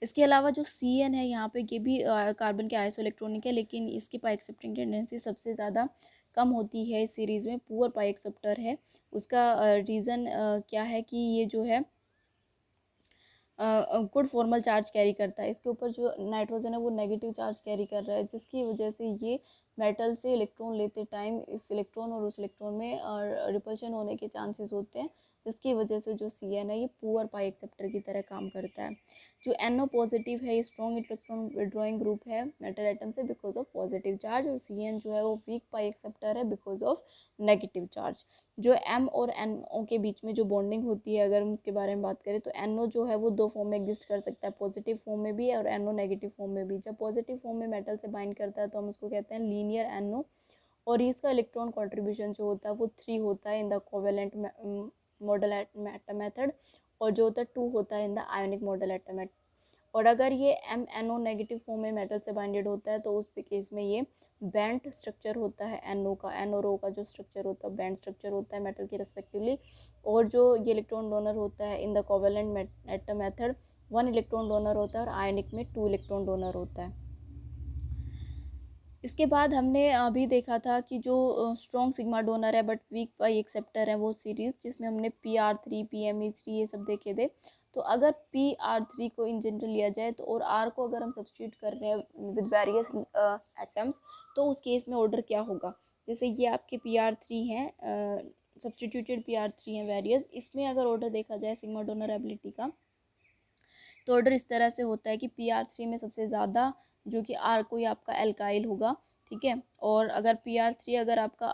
इसके अलावा जो CN है यहाँ पे, ये भी कार्बन के आइसोइलेक्ट्रॉनिक है, लेकिन इसकी पाई एक्सेप्टिंग टेंडेंसी सबसे ज़्यादा कम होती है इस सीरीज़ में, पुअर पाई एक्सेप्टर है। उसका रीज़न क्या है कि ये जो है गुड फॉर्मल चार्ज कैरी करता है। इसके ऊपर जो नाइट्रोजन है वो नेगेटिव चार्ज कैरी कर रहा है, जिसकी वजह से ये मेटल से इलेक्ट्रॉन लेते टाइम इस इलेक्ट्रॉन और उस इलेक्ट्रॉन में रिपल्शन होने के चांसेस होते हैं, जिसकी वजह से जो CN है ये पुअर पाई एक्सेप्टर की तरह काम करता है। जो NO पॉजिटिव है ये स्ट्रॉन्ग इलेक्ट्रॉन विड्रॉइंग ग्रुप है मेटल एटम से बिकॉज ऑफ पॉजिटिव चार्ज, और CN जो है वो वीक पाई एक्सेप्टर है बिकॉज ऑफ नेगेटिव चार्ज। जो M और NO के बीच में जो बॉन्डिंग होती है, अगर हम उसके बारे में बात करें तो NO जो है वो दो फॉर्म में एग्जिस्ट कर सकता है, पॉजिटिव फॉर्म में भी और NO नेगेटिव फॉर्म में भी। जब पॉजिटिव फॉर्म में मेटल से बाइंड करता है तो हम उसको कहते हैं लीनियर NO, और इसका इलेक्ट्रॉन कॉन्ट्रीब्यूशन जो होता है वो 3 होता है in the covalent model atom method, और जो होता है 2 होता है in the ionic model atom method. और अगर ये MNO नेगेटिव फॉर्म में मेटल से बाइंडेड होता है तो उस केस में ये बैंड स्ट्रक्चर होता है NO का, NO रो का जो स्ट्रक्चर होता है बैंड स्ट्रक्चर होता है मेटल के रेस्पेक्टिवली। और जो ये इलेक्ट्रॉन डोनर होता है in the covalent atom method 1 electron donor होता है, और आयनिक में 2 इलेक्ट्रॉन डोनर होता है। इसके बाद हमने अभी देखा था कि जो स्ट्रॉन्ग सिग्मा डोनर है बट वीक पाई एक्सेप्टर है वो सीरीज़, जिसमें हमने PR3 PME3 ये सब देखे थे। तो अगर PR3 को इन जनरल लिया जाए तो, और R को अगर हम सब्स्टिट्यूट कर रहे हैं विद वेरियस एटम्स, तो उस केस में ऑर्डर क्या होगा। जैसे ये आपके PR3 हैं, सब्स्टिट्यूटेड PR3 हैं वेरियस, इसमें अगर ऑर्डर देखा जाए सिग्मा डोनर एबिलिटी का, तो ऑर्डर इस तरह से होता है कि PR3 में सबसे ज़्यादा जो कि R कोई आपका एल्काइल होगा, ठीक है। और अगर PR3 अगर आपका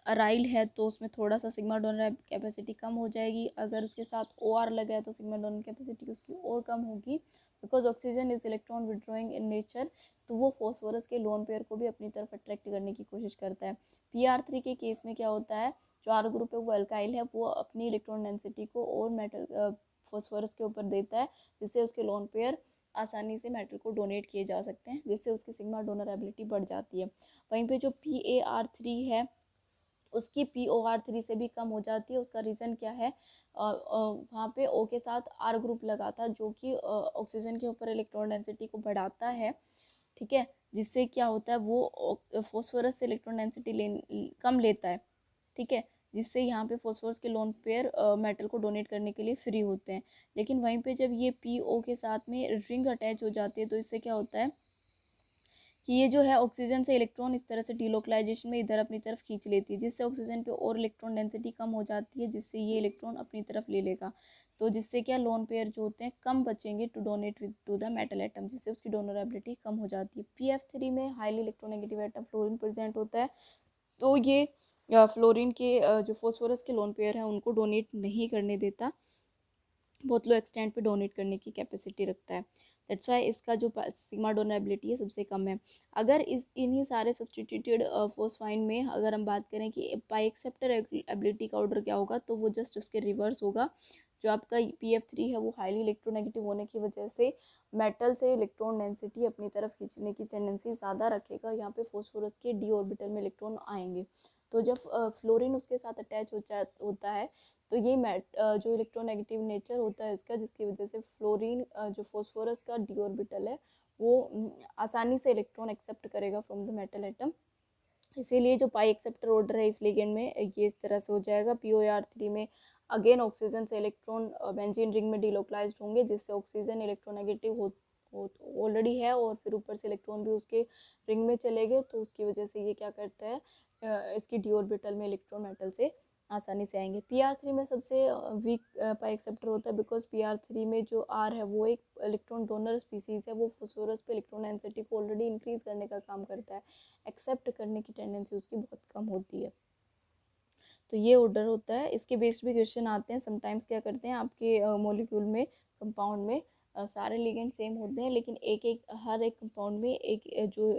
अराइल है तो उसमें थोड़ा सा सिग्मा डोनर कैपेसिटी कम हो जाएगी। अगर उसके साथ OR लगा है तो सिग्मा डोनर कैपेसिटी उसकी और कम होगी, because oxygen is electron withdrawing in nature, तो वो फॉस्फोरस के लोन पेयर को भी अपनी तरफ अट्रैक्ट करने की कोशिश करता है। PR3 के केस में क्या होता है, जो R ग्रुप है वो अल्काइल है, वो अपनी इलेक्ट्रॉन डेंसिटी को और मेटल फॉस्फोरस के ऊपर देता है, जिससे उसके लोन पेयर आसानी से मेटल को डोनेट किए जा सकते हैं, जिससे उसकी सिग्मा डोनर एबिलिटी बढ़ जाती है। वहीं पे जो PaR3 है उसकी POR3 से भी कम हो जाती है। उसका रीज़न क्या है, वहाँ पे O के साथ R ग्रुप लगा था जो कि ऑक्सीजन के ऊपर इलेक्ट्रॉन डेंसिटी को बढ़ाता है, ठीक है, जिससे क्या होता है वो फॉस्फोरस से इलेक्ट्रॉन डेंसिटी कम लेता है, ठीक है, जिससे यहाँ पे फॉस्फोरस के लोन पेयर मेटल को डोनेट करने के लिए फ्री होते हैं। लेकिन वहीं पे जब ये PO के साथ में रिंग अटैच हो जाती है तो इससे क्या होता है कि ये जो है ऑक्सीजन से इलेक्ट्रॉन इस तरह से डिलोकलाइजेशन में इधर अपनी तरफ खींच लेती है, जिससे ऑक्सीजन पे और इलेक्ट्रॉन डेंसिटी कम हो जाती है, जिससे ये इलेक्ट्रॉन अपनी तरफ ले लेगा। तो जिससे क्या लोन पेयर जो होते हैं कम बचेंगे to donate with to the metal atom, जिससे उसकी डोनरेबिलिटी कम हो जाती है। PF3 में highly electronegative atom fluorine present होता है, तो ये फ्लोरीन के जो फॉस्फोरस के लोन पेयर हैं उनको डोनेट नहीं करने देता, बहुत लो एक्सटेंट पे डोनेट करने की कैपेसिटी रखता है। दैट्स वाई इसका जो सिग्मा डोनरेबिलिटी है सबसे कम है। अगर इन्हीं सारे सब्स्टिट्यूटेड फोस्फाइन में अगर हम बात करें कि पाई एक्सेप्टर एबिलिटी का ऑर्डर क्या होगा, तो वो जस्ट उसके रिवर्स होगा। जो आपका PF3 है वो हाईली इलेक्ट्रोनेगेटिव होने की वजह से मेटल से इलेक्ट्रॉन डेंसिटी अपनी तरफ खींचने की टेंडेंसी ज़्यादा रखेगा। यहाँ पे फॉस्फोरस के डी ऑर्बिटल में इलेक्ट्रॉन आएंगे। तो जब फ्लोरीन उसके साथ अटैच होता है तो ये जो इलेक्ट्रोनेगेटिव नेचर होता है इसका, जिसकी वजह से फ्लोरीन जो फॉस्फोरस का डी ऑर्बिटल है वो आसानी से इलेक्ट्रॉन एक्सेप्ट करेगा फ्रॉम द मेटल एटम। इसीलिए जो पाई एक्सेप्टर ऑर्डर है इस लिगेंड में ये इस तरह से हो जाएगा। POR3 में अगेन ऑक्सीजन से इलेक्ट्रॉन बेंजीन रिंग में डिलोकलाइज्ड होंगे, जिससे ऑक्सीजन इलेक्ट्रोनेगेटिव हो ऑलरेडी है और फिर ऊपर से इलेक्ट्रॉन भी उसके रिंग में चले गए, तो उसकी वजह से ये क्या करता है इसकी डी ऑर्बिटल में इलेक्ट्रॉन मेटल से आसानी से आएंगे। PR3 में सबसे वीक पाई एक्सेप्टर होता है, बिकॉज PR3 में जो R है वो एक इलेक्ट्रॉन डोनर स्पीसीज है, वो फॉस्फोरस पे इलेक्ट्रॉन डेंसिटी को ऑलरेडी इंक्रीज करने का काम करता है, एक्सेप्ट करने की टेंडेंसी उसकी बहुत कम होती है। तो ये ऑर्डर होता है। इसके बेस्ड भी क्वेश्चन आते हैं समटाइम्स। क्या करते हैं आपके मॉलिक्यूल में, कंपाउंड में सारे लिगेंड सेम होते हैं, लेकिन हर एक कंपाउंड में एक जो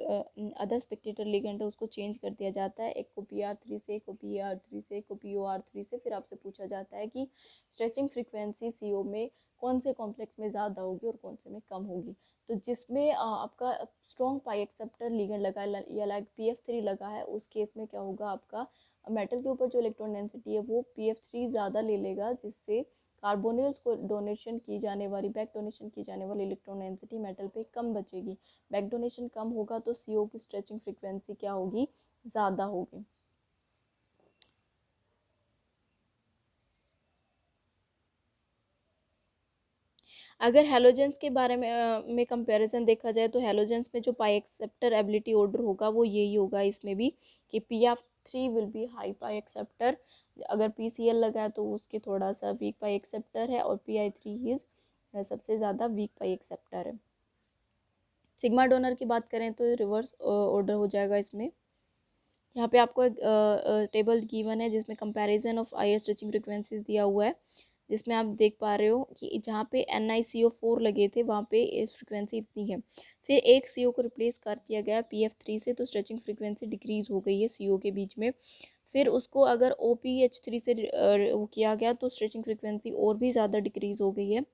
अदर स्पेक्टेटर लिगेंड है उसको चेंज कर दिया जाता है। एक को PR3 से, एक को PR3 से, एक को POR3 से। फिर आपसे पूछा जाता है कि स्ट्रेचिंग फ्रीक्वेंसी CO में कौन से कॉम्प्लेक्स में ज़्यादा होगी और कौन से में कम होगी। तो जिसमें आपका स्ट्रॉन्ग पाई एक्सेप्टर लिगेंड लगा है या लाइक PF3 लगा है, उस केस में क्या होगा, आपका मेटल के ऊपर जो इलेक्ट्रॉन डेंसिटी है वो PF3 ज़्यादा ले लेगा, जिससे कार्बोनिल्स को डोनेशन की जाने वाली, बैक डोनेशन की जाने वाली इलेक्ट्रॉन डेंसिटी मेटल पे कम बचेगी। बैक डोनेशन कम होगा तो CO की स्ट्रेचिंग फ्रीक्वेंसी क्या होगी, ज़्यादा होगी। अगर हेलोजेंस के बारे में कंपैरिजन देखा जाए तो हेलोजेंस में जो पाई एक्सेप्टर एबिलिटी ऑर्डर होगा वो यही होगा इसमें भी, कि PR3 will be high pi acceptor. अगर PCl लगा है तो उसके थोड़ा सा वीक पाई एक्सेप्टर है, और PI3 इज सबसे ज़्यादा वीक पाई एक्सेप्टर है। सिग्मा डोनर की बात करें तो रिवर्स ऑर्डर हो जाएगा इसमें। यहाँ पे आपको एक टेबल गिवन है जिसमें comparison of IR stretching frequencies दिया हुआ है, जिसमें आप देख पा रहे हो कि जहाँ पे NiCO4 लगे थे वहाँ पे फ्रिक्वेंसी इतनी है, फिर एक CO को रिप्लेस कर दिया गया PF3 से, तो स्ट्रेचिंग फ्रिक्वेंसी डिक्रीज हो गई है CO के बीच में। फिर उसको अगर OPH3 से वो किया गया तो स्ट्रेचिंग फ्रिक्वेंसी और भी ज़्यादा डिक्रीज हो गई है।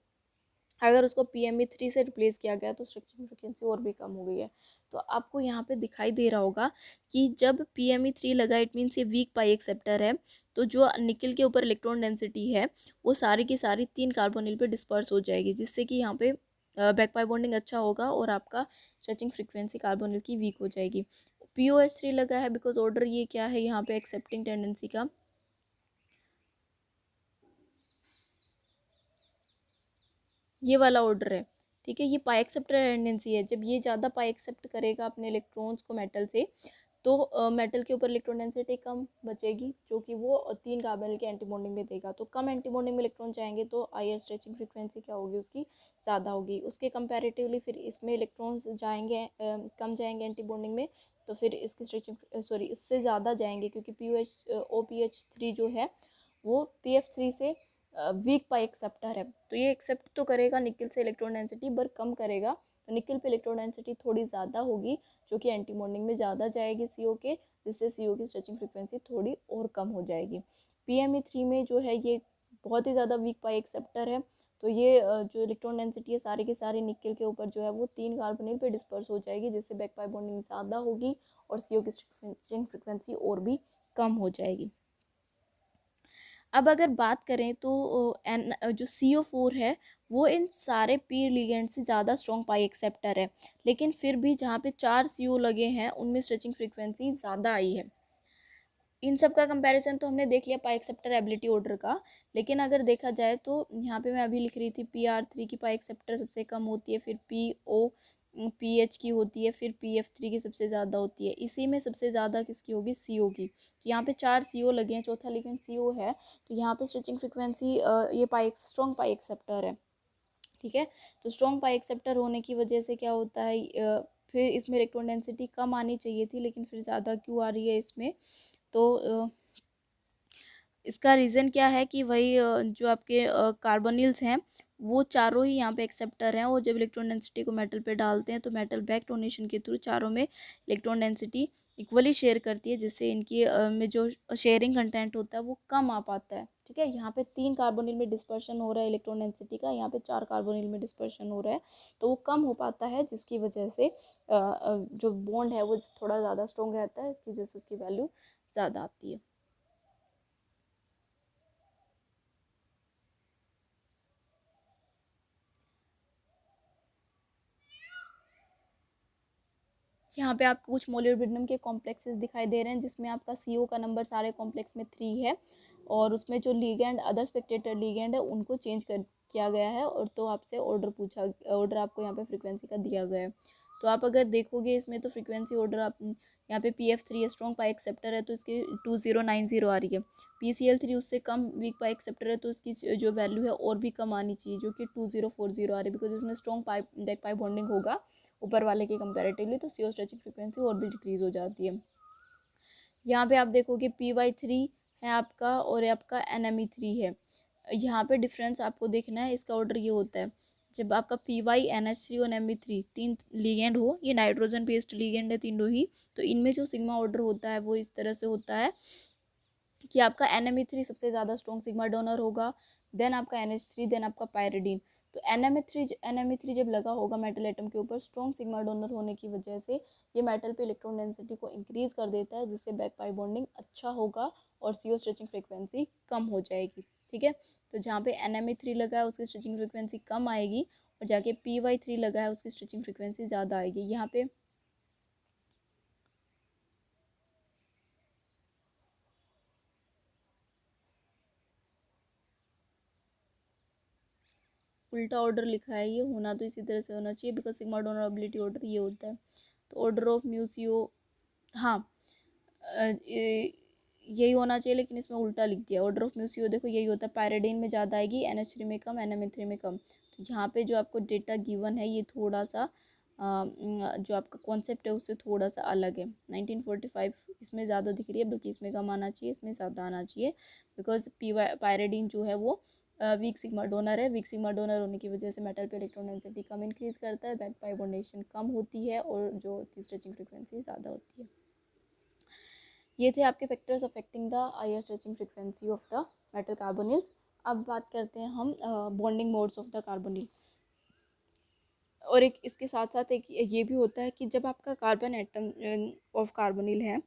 अगर उसको PME3 से रिप्लेस किया गया तो स्ट्रेचिंग फ्रिक्वेंसी और भी कम हो गई है। तो आपको यहाँ पे दिखाई दे रहा होगा कि जब PME3 लगा इट मीन्स ये वीक पाई एक्सेप्टर है, तो जो निकल के ऊपर इलेक्ट्रॉन डेंसिटी है वो सारी की सारी 3 कार्बोनिल पे डिस्पर्स हो जाएगी, जिससे कि यहाँ पे बैक पाई बॉन्डिंग अच्छा होगा और आपका स्ट्रेचिंग फ्रिक्वेंसी कार्बोनिल की वीक हो जाएगी। POH3 लगा है बिकॉज ऑर्डर ये क्या है यहाँ पे एक्सेप्टिंग टेंडेंसी का, ये वाला ऑर्डर है, ठीक है। ये पाई एक्सेप्टर टेंडेंसी है, जब ये ज़्यादा पाई एक्सेप्ट करेगा अपने इलेक्ट्रॉन्स को मेटल से, तो मेटल के ऊपर इलेक्ट्रॉन डेंसिटी कम बचेगी, जो कि वो 3 कार्बन के एंटी बॉन्डिंग में देगा। तो कम एंटी बॉन्डिंग में इलेक्ट्रॉन जाएंगे तो हायर स्ट्रेचिंग फ्रीक्वेंसी क्या होगी उसकी, ज़्यादा होगी। उसके कंपैरेटिवली फिर इसमें इलेक्ट्रॉन्स जाएंगे कम जाएंगे एंटी बॉन्डिंग में, तो फिर इसकी स्ट्रेचिंग इससे ज़्यादा जाएंगे, क्योंकि OPH3 जो है वो PF3 से वीक पाई एक्सेप्टर है, तो ये एक्सेप्ट तो करेगा निकल से इलेक्ट्रॉन डेंसिटी, पर कम करेगा। तो निकल पे इलेक्ट्रॉन डेंसिटी थोड़ी ज़्यादा होगी, जो कि एंटी बॉन्डिंग में ज़्यादा जाएगी CO के, जिससे CO की स्ट्रेचिंग फ्रीक्वेंसी थोड़ी और कम हो जाएगी। PME3 में जो है ये बहुत ही ज़्यादा वीक पाई एक्सेप्टर है, तो ये जो इलेक्ट्रॉन डेंसिटी है सारी के सारी निकल के ऊपर जो है वो 3 कार्बोनिल पे डिस्पर्स हो जाएगी, जिससे बैक पाई बॉन्डिंग ज़्यादा होगी और CO की स्ट्रेचिंग फ्रीक्वेंसी और भी कम हो जाएगी। अब अगर बात करें तो एन जो CO4 है वो इन सारे पी लिगेंड से ज़्यादा स्ट्रॉन्ग पाई एक्सेप्टर है, लेकिन फिर भी जहाँ पे 4 CO लगे हैं उनमें स्ट्रेचिंग फ्रीक्वेंसी ज़्यादा आई है। इन सब का कंपैरिजन तो हमने देख लिया पाई एक्सेप्टर एबिलिटी ऑर्डर का, लेकिन अगर देखा जाए तो यहाँ पे मैं अभी लिख रही थी PR3 की पाई एक्सेप्टर सबसे कम होती है, फिर PH की होती है, फिर PF3 की सबसे ज़्यादा होती है। इसी में सबसे ज़्यादा किसकी होगी, CO की। तो यहाँ पे 4 CO लगे हैं, चौथा लेकिन CO है, तो यहाँ पे स्ट्रेचिंग फ्रिक्वेंसी ये स्ट्रॉन्ग पाई एक्सेप्टर है, ठीक है। तो स्ट्रॉन्ग पाई एक्सेप्टर होने की वजह से क्या होता है, फिर इसमें इलेक्ट्रॉन डेंसिटी कम आनी चाहिए थी, लेकिन फिर ज़्यादा क्यों आ रही है इसमें, तो इसका रीज़न क्या है कि वही जो आपके कार्बोनिल्स हैं वो चारों ही यहाँ पे एक्सेप्टर हैं, और जब इलेक्ट्रॉन डेंसिटी को मेटल पे डालते हैं तो मेटल बैक डोनेशन के थ्रू चारों में इलेक्ट्रॉन डेंसिटी इक्वली शेयर करती है, जिससे इनकी में जो शेयरिंग कंटेंट होता है वो कम आ पाता है, ठीक है। ठीक है। यहाँ पे 3 कार्बोनिल में डिस्पर्शन हो रहा है इलेक्ट्रॉन डेंसिटी का, यहाँ पे 4 कार्बोनिल में डिस्पर्शन हो रहा है, तो वो कम हो पाता है, जिसकी वजह से जो बॉन्ड है वो थोड़ा ज़्यादा स्ट्रॉन्ग रहता है, इसकी वजह से उसकी वैल्यू ज़्यादा आती है। यहाँ पे आपको कुछ मोलिब्डेनम के कॉम्प्लेक्सेस दिखाई दे रहे हैं, जिसमें आपका CO का नंबर सारे कॉम्प्लेक्स में 3 है, और उसमें जो लीगेंड अदर स्पेक्टेटर लीगेंड है उनको चेंज कर किया गया है, और तो आपसे ऑर्डर आपको यहाँ पे फ्रीक्वेंसी का दिया गया है। तो आप अगर देखोगे इसमें तो फ्रीक्वेंसी ऑर्डर आप यहाँ पे PF3 स्ट्रॉन्ग पाई एक्सेप्टर है तो इसकी 2090 आ रही है। PCl3 उससे कम वीक पाई एक्सेप्टर है तो इसकी जो वैल्यू है और भी कम आनी चाहिए, जो कि 2040 आ रही है, बिकॉज इसमें स्ट्रॉन्ग पाई बैक पाई बॉन्डिंग होगा ऊपर वाले के कंपैरेटिवली, तो CO स्ट्रेचिंग फ्रीक्वेंसी और भी डिक्रीज हो जाती है। यहाँ पे आप देखोगे PY3 है आपका और आपका NMe3 है। यहाँ पे डिफरेंस आपको देखना है, इसका ऑर्डर ये होता है, जब आपका PY NH3 और NMe3 तीन लीगेंड हो, ये नाइट्रोजन बेस्ड लीगेंड है तीनों ही, तो इनमें जो सिग्मा ऑर्डर होता है वो इस तरह से होता है कि आपका NMe3 सबसे ज़्यादा स्ट्रॉन्ग सिग्मा डोनर होगा, देन आपका NH3, देन आपका पायरिडीन। तो NMe3 जब लगा होगा मेटल एटम के ऊपर, स्ट्रॉन्ग सिग्मा डोनर होने की वजह से ये मेटल पे इलेक्ट्रॉन डेंसिटी को इंक्रीज कर देता है, जिससे बैक पाई बॉन्डिंग अच्छा होगा और CO स्ट्रेचिंग फ्रिक्वेंसी कम हो जाएगी। ठीक है, तो जहाँ पे NMe3 लगा है उसकी स्ट्रेचिंग फ्रिक्वेंसी कम आएगी, और जाके PY3 लगा है उसकी स्ट्रेचिंग फ्रिक्वेंसी ज़्यादा आएगी। यहाँ पे उल्टा ऑर्डर लिखा है, ये होना तो इसी तरह से होना चाहिए, because sigma donor ability order ये होता है। तो ऑर्डर ऑफ म्यूसियो, हाँ, यही होना चाहिए, लेकिन इसमें उल्टा लिख दिया। ऑर्डर ऑफ म्यूसियो देखो यही होता है, पायरिडीन में ज़्यादा आएगी, NH3 में कम, NMe3 में कम। तो यहाँ पे जो आपको डेटा गिवन है ये थोड़ा सा जो आपका कॉन्सेप्ट है उससे थोड़ा सा अलग है। 1945 इसमें ज़्यादा दिख रही है, बल्कि इसमें कम आना चाहिए, इसमें ज़्यादा आना चाहिए, बिकॉज पायरिडीन जो है वो वीक सिग्मा डोनर है। वीक सिग्मा डोनर होने की वजह से मेटल पे इलेक्ट्रॉन डेंसिटी कम इंक्रीज करता है, बैक पाई बॉन्डेशन कम होती है, और जो स्ट्रेचिंग फ्रिक्वेंसी ज़्यादा होती है। ये थे आपके factors affecting the higher stretching frequency of the metal carbonyls. अब बात करते हैं हम bonding modes of the carbonyl. और एक इसके साथ साथ एक ये भी होता है कि जब आपका कार्बन एटम ऑफ कार्बोनिल है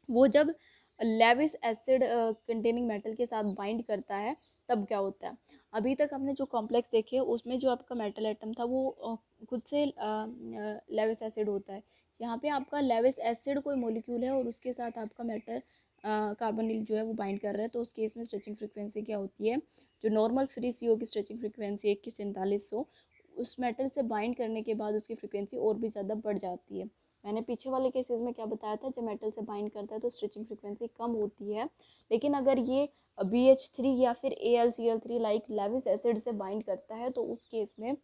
वो जब लेविस एसिड कंटेनिंग मेटल के साथ बाइंड करता है तब क्या होता है। अभी तक हमने जो कॉम्प्लेक्स देखे उसमें जो आपका मेटल एटम था वो खुद से लेविस एसिड होता है। यहाँ पे आपका लेविस एसिड कोई मॉलिक्यूल है और उसके साथ आपका मेटल कार्बोनिल जो है वो बाइंड कर रहा है, तो उस केस में स्ट्रेचिंग फ्रिक्वेंसी क्या होती है, जो नॉर्मल फ्री CO की स्ट्रेचिंग फ्रिक्वेंसी 214700, उस मेटल से बाइंड करने के बाद उसकी फ्रिक्वेंसी और भी ज़्यादा बढ़ जाती है। मैंने पीछे वाले केसेस में क्या बताया था, जब मेटल से बाइंड करता है तो स्ट्रेचिंग फ्रिक्वेंसी कम होती है, लेकिन अगर ये BH3 या फिर AlCl3 लाइक लेविस एसिड से बाइंड करता है तो उस केस में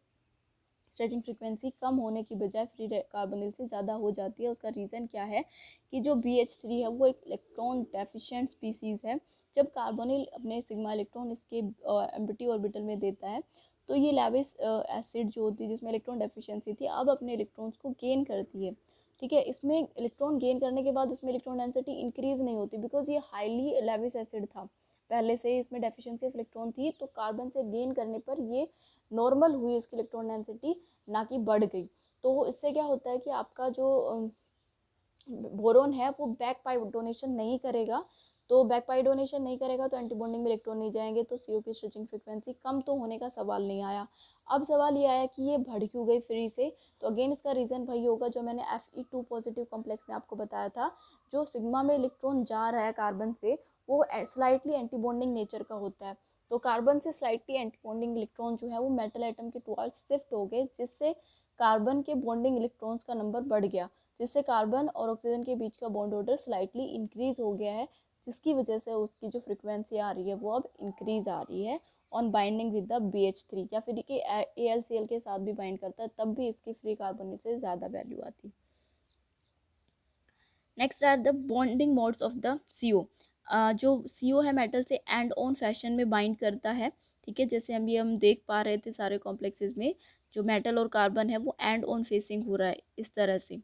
स्ट्रेचिंग फ्रिक्वेंसी कम होने की बजाय फ्री कार्बोनिल से ज़्यादा हो जाती है। उसका रीज़न क्या है कि जो BH3 है वो एक इलेक्ट्रॉन डेफिशिएंट स्पीसीज़ है। जब कार्बोनिल अपने सिग्मा इलेक्ट्रॉन इसके एम्प्टी ऑर्बिटल में देता है तो ये लेविस एसिड जो होती है जिसमें इलेक्ट्रॉन डेफिशिएंसी थी अब अपने इलेक्ट्रॉन्स को गेन करती है। ठीक है, इसमें इलेक्ट्रॉन गेन करने के बाद इसमें इलेक्ट्रॉन डेंसिटी इंक्रीज नहीं होती, बिकॉज ये हाईली लेविस एसिड था, पहले से ही इसमें डेफिशिएंसी ऑफ इलेक्ट्रॉन थी, तो कार्बन से गेन करने पर ये नॉर्मल हुई इसकी इलेक्ट्रॉन डेंसिटी, ना कि बढ़ गई। तो इससे क्या होता है कि आपका जो बोरोन है वो बैक पाई डोनेशन नहीं करेगा, तो बैक पाई डोनेशन नहीं करेगा तो एंटीबॉन्डिंग में इलेक्ट्रॉन नहीं जाएंगे, तो CO की स्ट्रेचिंग फ्रिक्वेंसी कम तो होने का सवाल नहीं आया। अब सवाल ये आया कि ये बढ़ क्यों गई फ्री से, तो अगेन इसका रीज़न वही होगा जो मैंने Fe2 पॉजिटिव कॉम्प्लेक्स में आपको बताया था। जो सिग्मा में इलेक्ट्रॉन जा रहा है कार्बन से वो स्लाइटली एंटीबॉन्डिंग नेचर का होता है, तो कार्बन से स्लाइटली एंटीबॉन्डिंग इलेक्ट्रॉन जो है वो मेटल एटम के टुवर्ड्स शिफ्ट हो गए, जिससे कार्बन के बॉन्डिंग इलेक्ट्रॉन्स का नंबर बढ़ गया, जिससे कार्बन और ऑक्सीजन के बीच का बॉन्ड ऑर्डर स्लाइटली इंक्रीज हो गया है, जिसकी वजह से उसकी जो फ्रिक्वेंसी आ रही है वो अब इंक्रीज आ रही है on binding with the BH3, या फिर कि AlCl के साथ भी बाइंड करता है तब भी इसकी फ्री कार्बन से ज़्यादा वैल्यू आती है। Next are the bonding modes of the CO। जो CO है मेटल से एंड ऑन फैशन में बाइंड करता है। ठीक है, जैसे अभी हम देख पा रहे थे सारे कॉम्प्लेक्सेस में जो मेटल और कार्बन है वो एंड ऑन फेसिंग हो रहा है इस तरह से।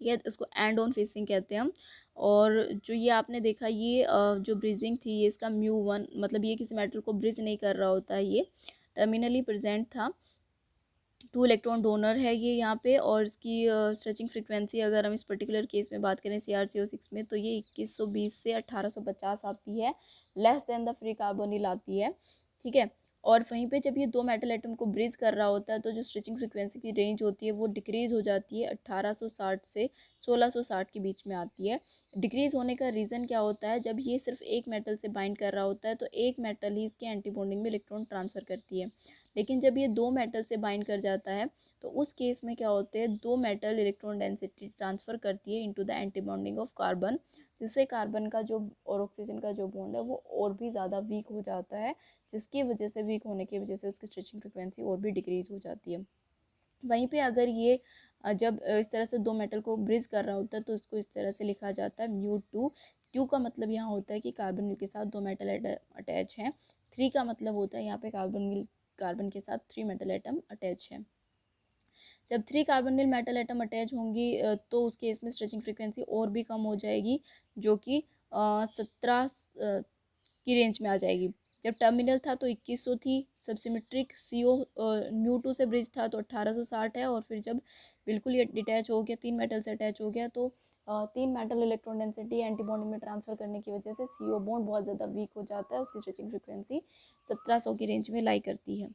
ठीक है, इसको एंड ऑन फिशिंग कहते हैं हम। और जो ये आपने देखा, ये जो ब्रिजिंग थी, ये इसका μ1, मतलब ये किसी मेटल को ब्रिज नहीं कर रहा होता है, ये टर्मिनली प्रेजेंट था। 2 इलेक्ट्रॉन डोनर है ये यहाँ पे। और इसकी स्ट्रेचिंग फ्रीक्वेंसी अगर हम इस पर्टिकुलर केस में बात करें CrCO6 में, तो ये 2120 से 1850 आती है, less than the free carbonyl आती है, ठीक है। और वहीं पे जब ये दो मेटल एटम को ब्रिज कर रहा होता है, तो जो स्ट्रेचिंग फ्रीक्वेंसी की रेंज होती है वो डिक्रीज़ हो जाती है, 1860 से 1660 के बीच में आती है। डिक्रीज़ होने का रीज़न क्या होता है, जब ये सिर्फ एक मेटल से बाइंड कर रहा होता है तो एक मेटल ही इसके एंटी बॉन्डिंग में इलेक्ट्रॉन ट्रांसफ़र करती है। लेकिन जब ये दो मेटल से बाइंड कर जाता है, तो उस केस में क्या होते हैं, दो मेटल इलेक्ट्रॉन डेंसिटी ट्रांसफ़र करती है into the anti bonding of carbon, जिससे कार्बन का जो और ऑक्सीजन का जो बॉन्ड है वो और भी ज़्यादा वीक हो जाता है, जिसकी वजह से वीक होने की वजह से उसकी स्ट्रेचिंग फ्रिक्वेंसी और भी डिक्रीज़ हो जाती है। वहीं पे अगर ये जब इस तरह से दो मेटल को ब्रिज कर रहा होता है, तो इसको इस तरह से लिखा जाता है μ2। क्यू का मतलब यहाँ होता है कि कार्बन के साथ दो मेटल अटैच हैं। 3 का मतलब होता है यहाँ पे कार्बन के साथ 3 मेटल एटम अटैच है। जब 3 कार्बोनिल मेटल एटम अटैच होंगी, तो उस केस में स्ट्रेचिंग फ्रीक्वेंसी और भी कम हो जाएगी, जो कि 17 की रेंज में आ जाएगी। जब टर्मिनल था तो 2100 थी। सब सिमेट्रिक CO μ2 से ब्रिज था तो 1860 है। और फिर जब बिल्कुल ये डिटैच हो गया, 3 मेटल से अटैच हो गया, तो 3 metal electron density anti bonding में ट्रांसफ़र करने की वजह से CO बॉन्ड बहुत ज़्यादा वीक हो जाता है, उसकी स्ट्रेचिंग फ्रीक्वेंसी 1700 की रेंज में लाई करती है।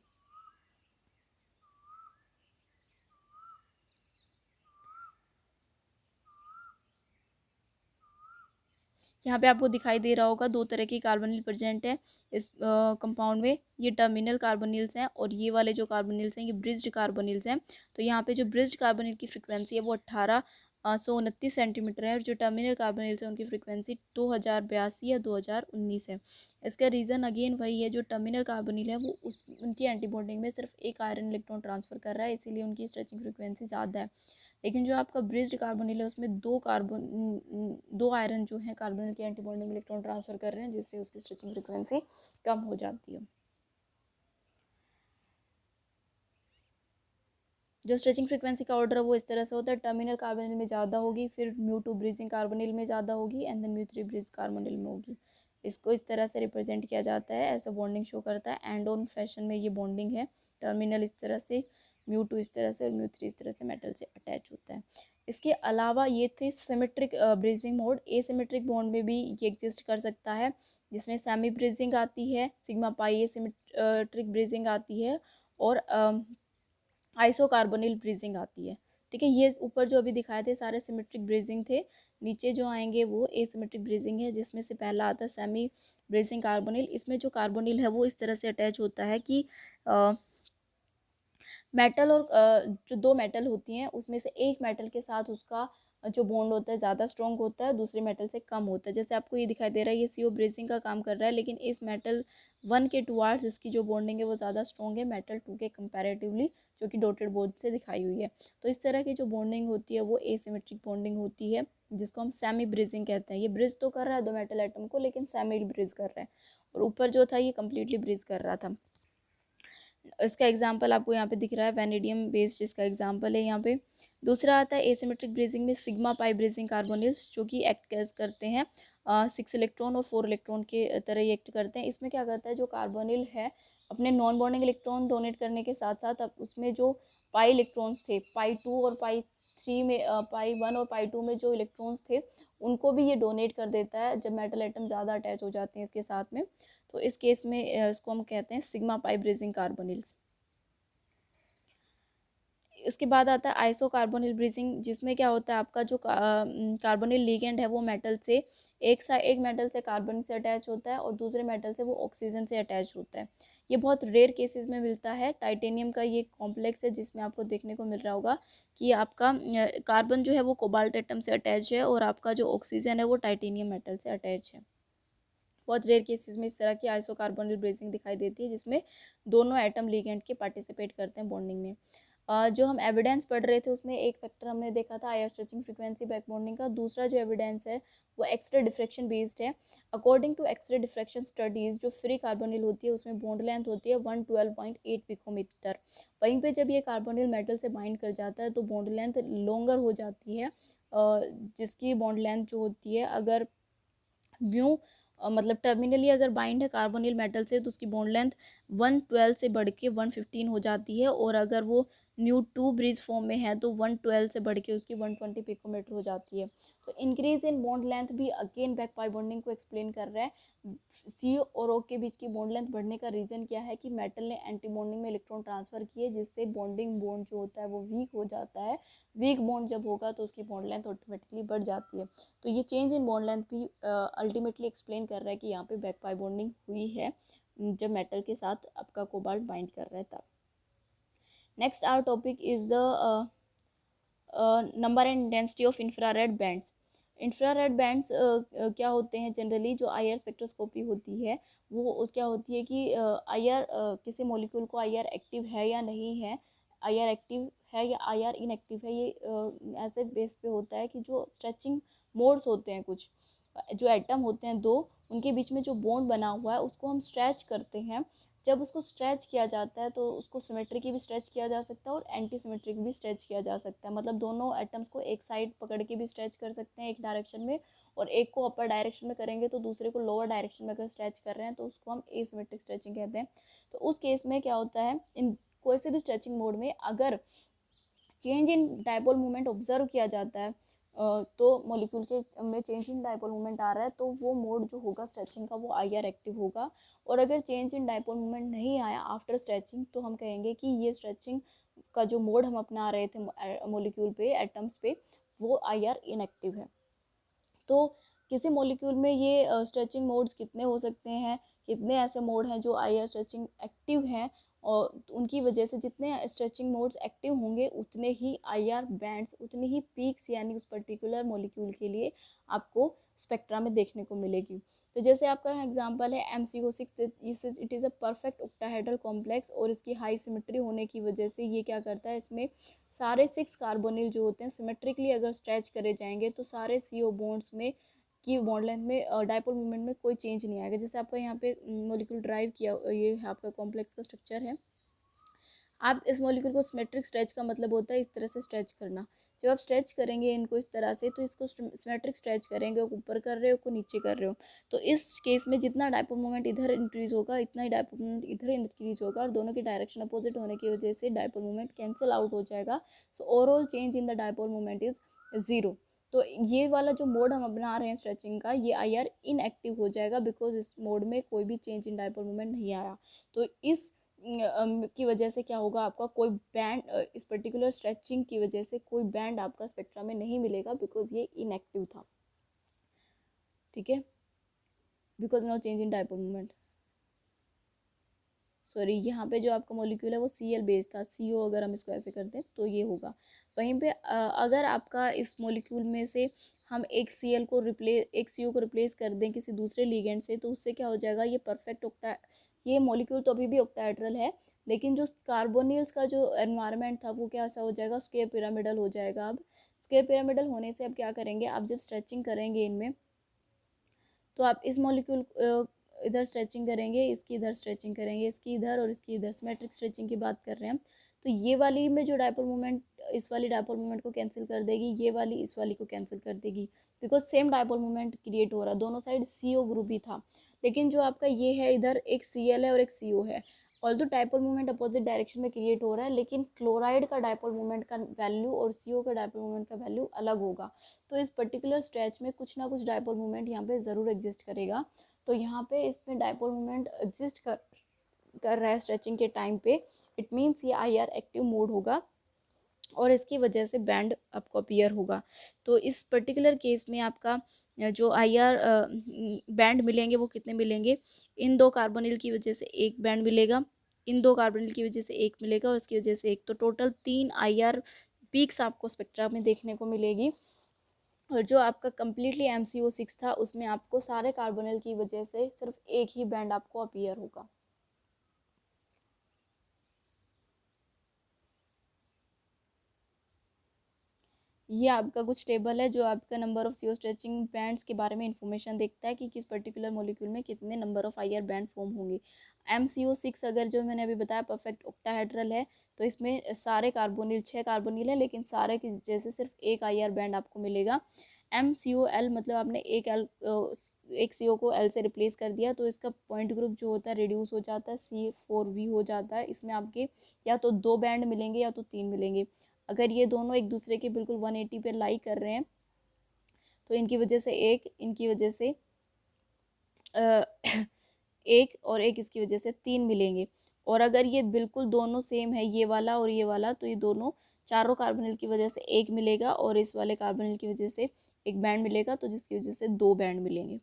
यहाँ पे आपको दिखाई दे रहा होगा, दो तरह की कार्बोनिल प्रेजेंट है इस कंपाउंड में। ये टर्मिनल कार्बोनिल्स हैं और ये वाले जो कार्बोनिल्स हैं ये ब्रिज्ड कार्बोनिल्स हैं। तो यहाँ पे जो ब्रिज्ड कार्बोनिल की फ्रिक्वेंसी है वो 1829 सेंटीमीटर है, और जो टर्मिनल कार्बोनिल्स हैं उनकी फ्रिक्वेंसी 2082 या 2019 है। इसका रीज़न अगेन वही है, जो टर्मिनल कार्बोनिल है वो उनकी एंटी बॉन्डिंग में सिर्फ एक आयरन इलेक्ट्रॉन ट्रांसफ़र कर रहा है, इसीलिए उनकी स्ट्रेचिंग फ्रिक्वेंसी ज़्यादा है। लेकिन जो आपका ब्रिज्ड कार्बोनिल है उसमें दो आयरन जो है कार्बोनिल के एंटी बॉन्डिंग इलेक्ट्रॉन ट्रांसफर कर रहे हैं, जिससे उसकी स्ट्रेचिंग फ्रिक्वेंसी कम हो जाती है। जो स्ट्रेचिंग फ्रीक्वेंसी का ऑर्डर है वो इस तरह से होता है, टर्मिनल कार्बोनिल में ज़्यादा होगी, फिर μ2 ब्रिजिंग कार्बोनिल में ज़्यादा होगी, एंड देन μ3 ब्रिज कार्बोनिल में होगी। इसको इस तरह से रिप्रेजेंट किया जाता है, ऐसा बॉन्डिंग शो करता है। एंड ऑन फैशन में ये बॉन्डिंग है, टर्मिनल इस तरह से, μ2 इस तरह से और μ3 इस तरह से मेटल से अटैच होता है। इसके अलावा ये थे symmetric bridging mode. Asymmetric bond में भी ये एग्जिस्ट कर सकता है, जिसमें सेमी ब्रिजिंग आती है, सिग्मा पाई एसिमेट्रिक ब्रिजिंग आती है, और आइसोकार्बोनिल ब्रीजिंग आती है। ठीक है, ये ऊपर जो अभी दिखाए थे सारे सिमेट्रिक ब्रीजिंग थे, नीचे जो आएंगे वो एसिमेट्रिक ब्रीजिंग है, जिसमें से पहला आता है सेमी ब्रीजिंग कार्बोनिल। इसमें जो कार्बोनिल है वो इस तरह से अटैच होता है कि मेटल और जो दो मेटल होती हैं उसमें से एक मेटल के साथ उसका जो बॉन्ड होता है ज़्यादा स्ट्रॉन्ग होता है, दूसरे मेटल से कम होता है। जैसे आपको ये दिखाई दे रहा है, ये CO ब्रेजिंग का काम कर रहा है, लेकिन इस मेटल 1 के टुवार्ड्स इसकी जो बॉन्डिंग है वो ज़्यादा स्ट्रॉन्ग है मेटल 2 के कंपैरेटिवली, जो कि डॉटेड बोर्ड से दिखाई हुई है। तो इस तरह की जो बॉन्डिंग होती है वो एसिमेट्रिक बॉन्डिंग होती है, जिसको हम सेमी ब्रिजिंग कहते हैं। ये ब्रिज तो कर रहा है दो मेटल एटम को, लेकिन सेमी ब्रिज कर रहा है, और ऊपर जो था ये कम्प्लीटली ब्रिज कर रहा था। इसका एग्जाम्पल आपको यहाँ पे दिख रहा है, वेनेडियम बेस्ड इसका एग्जाम्पल है यहाँ पे। दूसरा आता है एसिमेट्रिक ब्रिजिंग में सिग्मा पाई ब्रिजिंग कार्बोनिल्स, जो कि एक्ट करते हैं 6 इलेक्ट्रॉन और 4 इलेक्ट्रॉन के तरह ही एक्ट करते हैं। इसमें क्या करता है, जो कार्बोनिल है अपने नॉन बॉन्डिंग इलेक्ट्रॉन डोनेट करने के साथ साथ अब उसमें जो पाई इलेक्ट्रॉन्स थे, पाई 2 और पाई 3 में, पाई 1 और पाई 2 में जो इलेक्ट्रॉन्स थे उनको भी ये डोनेट कर देता है जब मेटल एटम ज़्यादा अटैच हो जाते हैं इसके साथ में। तो इस केस में इसको हम कहते हैं सिग्मा पाई ब्रिजिंग कार्बोनिल्स। इसके बाद आता है आइसोकार्बोनिल ब्रीजिंग, जिसमें क्या होता है, आपका जो कार्बोनिल लिगेंड है वो मेटल से एक मेटल से कार्बन से अटैच होता है और दूसरे मेटल से वो ऑक्सीजन से अटैच होता है। ये बहुत रेयर केसेस में मिलता है। टाइटेनियम का ये कॉम्प्लेक्स है, जिसमें आपको देखने को मिल रहा होगा कि आपका कार्बन जो है वो कोबाल्ट एटम से अटैच है और आपका जो ऑक्सीजन है वो टाइटेनियम मेटल से अटैच है। बहुत रेयर केसेस में इस तरह की आइसोकार्बोनिल ब्रेजिंग दिखाई देती है, जिसमें दोनों एटम लिगेंड के पार्टिसिपेट करते हैं बॉन्डिंग में। जो हम एविडेंस पढ़ रहे थे उसमें एक फैक्टर हमने देखा था higher stretching frequency back bonding का। दूसरा जो एविडेंस है वो एक्सरे डिफ्रैक्शन बेस्ड है। According to x ray diffraction studies, जो फ्री कार्बोनिल होती है उसमें बॉन्ड लेंथ होती है 112.8 पिकोमीटर। वहीं पे जब ये कार्बोनिल मेटल से बाइंड कर जाता है तो बॉन्ड लेंथ लॉन्गर हो जाती है जिसकी बॉन्ड लेंथ जो होती है, अगर म्यू मतलब टर्मिनली अगर बाइंड है कार्बोनिल मेटल से तो उसकी बॉन्ड लेंथ 112 से बढ़ के 115 हो जाती है, और अगर वो न्यू टू ब्रिज फॉर्म में है तो 112 से बढ़ के उसकी 120 पिकोमीटर हो जाती है। तो इंक्रीज इन बॉन्ड लेंथ भी अगेन बैक पाई बॉन्डिंग को एक्सप्लेन कर रहा है। सी और ओ के बीच की बॉन्ड लेंथ बढ़ने का रीजन क्या है कि मेटल ने एंटी बॉन्डिंग में इलेक्ट्रॉन ट्रांसफर किए, जिससे बॉन्डिंग बॉन्ड जो होता है वो वीक हो जाता है। वीक बॉन्ड जब होगा तो उसकी बॉन्ड लेंथ ऑटोमेटिकली बढ़ जाती है। तो ये चेंज इन बॉन्ड लेंथ भी अल्टीमेटली एक्सप्लेन कर रहा है कि यहाँ पे बैक पाई बॉन्डिंग हुई है जब मेटल के साथ आपका कोबाल्ट बाइंड कर रहा है तब। Next our topic is the number and intensity of infrared bands. Infrared bands क्या होते हैं, जनरली जो आईआर स्पेक्ट्रोस्कोपी होती है वो उस क्या होती है कि आईआर किसी मॉलिक्यूल को आईआर एक्टिव है या नहीं है, आईआर एक्टिव है या आईआर इनएक्टिव है, ये ऐसे बेस पे होता है कि जो स्ट्रेचिंग मोड्स होते हैं, कुछ जो एटम होते हैं दो, उनके बीच में जो बॉन्ड बना हुआ है उसको हम स्ट्रेच करते हैं। जब उसको स्ट्रेच किया जाता है तो उसको सिमेट्रिक भी स्ट्रेच किया जा सकता है और एंटी सिमेट्रिक भी स्ट्रेच किया जा सकता है। मतलब दोनों एटम्स को एक साइड पकड़ के भी स्ट्रेच कर सकते हैं एक डायरेक्शन में, और एक को अपर डायरेक्शन में करेंगे तो दूसरे को लोअर डायरेक्शन में अगर स्ट्रेच कर रहे हैं तो उसको हम एसिमेट्रिक स्ट्रेचिंग कहते हैं। तो उस केस में क्या होता है, इन कोई से भी स्ट्रेचिंग मोड में अगर change in dipole moment observe किया जाता है, तो मॉलिक्यूल के में चेंज इन डायपोल मोमेंट आ रहा है तो वो मोड जो होगा स्ट्रेचिंग का वो आईआर एक्टिव होगा। और अगर चेंज इन डायपोल मोमेंट नहीं आया आफ्टर स्ट्रेचिंग तो हम कहेंगे कि ये स्ट्रेचिंग का जो मोड हम अपना रहे थे मॉलिक्यूल पे, एटम्स पे, वो आईआर इनएक्टिव है। तो किसी मॉलिक्यूल में ये स्ट्रेचिंग मोड्स कितने हो सकते हैं, कितने ऐसे मोड हैं जो आईआर स्ट्रेचिंग एक्टिव हैं, और उनकी वजह से जितने स्ट्रेचिंग मोड्स एक्टिव होंगे उतने ही आईआर बैंड्स, उतनी ही पीक्स यानी उस पर्टिकुलर मॉलिक्यूल के लिए आपको स्पेक्ट्रा में देखने को मिलेगी। तो जैसे आपका एग्जांपल है MCO6, it is a perfect octahedral complex, और इसकी हाई सिमेट्री होने की वजह से ये क्या करता है, इसमें सारे 6 कार्बोनिल जो होते हैं सिमेट्रिकली अगर स्ट्रेच करे जाएंगे तो सारे CO बॉन्ड्स में की बॉन्ड लेंथ में डायपोल मोमेंट में कोई चेंज नहीं आएगा। जैसे आपका यहाँ पे मॉलिक्यूल ड्राइव किया, ये आपका कॉम्प्लेक्स का स्ट्रक्चर है। आप इस मॉलिक्यूल को सिमेट्रिक स्ट्रेच का मतलब होता है इस तरह से स्ट्रेच करना। जब आप स्ट्रेच करेंगे इनको इस तरह से तो इसको सिमेट्रिक स्ट्रेच करेंगे, ऊपर कर रहे हो को नीचे कर रहे हो, तो इस केस में जितना डायपोल मोमेंट इधर इंक्रीज होगा इतना ही डायपोल मोमेंट इधर इंक्रीज होगा, और दोनों की डायरेक्शन अपोजिट होने की वजह से डायपोल मोमेंट कैंसिल आउट हो जाएगा। So overall change in the dipole moment is 0। तो ये वाला जो मोड हम अपना रहे हैं स्ट्रेचिंग का, ये आईआर इनएक्टिव हो जाएगा बिकॉज इस मोड में कोई भी चेंज इन डायपोल मोमेंट नहीं आया। तो इस की वजह से क्या होगा, आपका कोई बैंड इस पर्टिकुलर स्ट्रेचिंग की वजह से कोई बैंड आपका स्पेक्ट्रा में नहीं मिलेगा बिकॉज ये इनएक्टिव था। ठीक है, because no change in dipole moment. Sorry, यहाँ पे जो आपका मॉलिक्यूल है वो Cl बेस था, CO अगर हम इसको ऐसे करते हैं तो ये होगा। वहीं पे अगर आपका इस मॉलिक्यूल में से हम एक CO को रिप्लेस कर दें किसी दूसरे लिगेंड से, तो उससे क्या हो जाएगा, ये परफेक्ट ये मॉलिक्यूल तो अभी भी ऑक्टाहेड्रल है, लेकिन जो कार्बोनिल्स का जो एनवायरनमेंट था वो कैसा हो जाएगा, स्क्वायर पिरामिडल हो जाएगा। अब स्क्वायर पिरामिडल होने से अब क्या करेंगे, आप जब स्ट्रेचिंग करेंगे इनमें तो आप इस मॉलिक्यूल इधर स्ट्रेचिंग करेंगे, इसकी इधर स्ट्रेचिंग करेंगे, इसकी इधर और इसकी इधर, सिमेट्रिक स्ट्रेचिंग की बात कर रहे हैं। तो ये वाली में जो डायपोल मोमेंट इस वाली डायपोल मोमेंट को कैंसिल कर देगी, ये वाली इस वाली को कैंसिल कर देगी, because same dipole moment create हो रहा है, दोनों साइड CO ग्रुप ही था। लेकिन जो आपका ये है इधर एक Cl है और एक CO है, although dipole moment opposite direction में क्रिएट हो रहा है, लेकिन क्लोराइड का डायपोल मोमेंट का वैल्यू और CO का डायपोल मोमेंट का वैल्यू अलग होगा। तो इस पर्टिकुलर स्ट्रेच में कुछ ना कुछ डायपोल मोमेंट यहाँ पे ज़रूर एग्जिस्ट करेगा। तो यहाँ पे इसमें डायपोल मोमेंट एग्जिस्ट कर रहा है स्ट्रेचिंग के टाइम पे, इट मीन्स ये आईआर एक्टिव मोड होगा और इसकी वजह से बैंड आपको अपीयर होगा। तो इस पर्टिकुलर केस में आपका जो आईआर बैंड मिलेंगे वो कितने मिलेंगे, इन दो कार्बोनिल की वजह से एक बैंड मिलेगा, इन दो कार्बोनिल की वजह से एक मिलेगा, और इसकी वजह से एक, तो टोटल 3 आईआर पीक्स आपको स्पेक्ट्रा में देखने को मिलेगी। और जो आपका कम्प्लीटली MCO6 था उसमें आपको सारे कार्बोनिल की वजह से सिर्फ एक ही बैंड आपको अपीयर होगा। ये आपका कुछ टेबल है जो आपका number of CO stretching bands के बारे में इंफॉर्मेशन देखता है कि किस पर्टिकुलर मॉलिक्यूल में कितने number of IR band form होंगे। MCO6 अगर जो मैंने अभी बताया परफेक्ट ऑक्टाहेड्रल है, तो इसमें सारे कार्बोनिल 6 कार्बोनिल है, लेकिन सारे की जैसे सिर्फ एक IR बैंड आपको मिलेगा। MCOL मतलब आपने एक CO को L से रिप्लेस कर दिया, तो इसका पॉइंट ग्रुप जो होता है रिड्यूस हो जाता है, C4V हो जाता है। इसमें आपके या तो 2 बैंड मिलेंगे या तो 3 मिलेंगे। अगर ये दोनों एक दूसरे के बिल्कुल 180 पे लाई कर रहे हैं, तो इनकी वजह से एक, इनकी वजह से एक और एक, इसकी वजह से 3 मिलेंगे। और अगर ये बिल्कुल दोनों सेम है, ये वाला और ये वाला, तो ये दोनों चारों कार्बोनिल की वजह से एक मिलेगा और इस वाले कार्बोनिल की वजह से एक बैंड मिलेगा, तो जिसकी वजह से 2 बैंड मिलेंगे।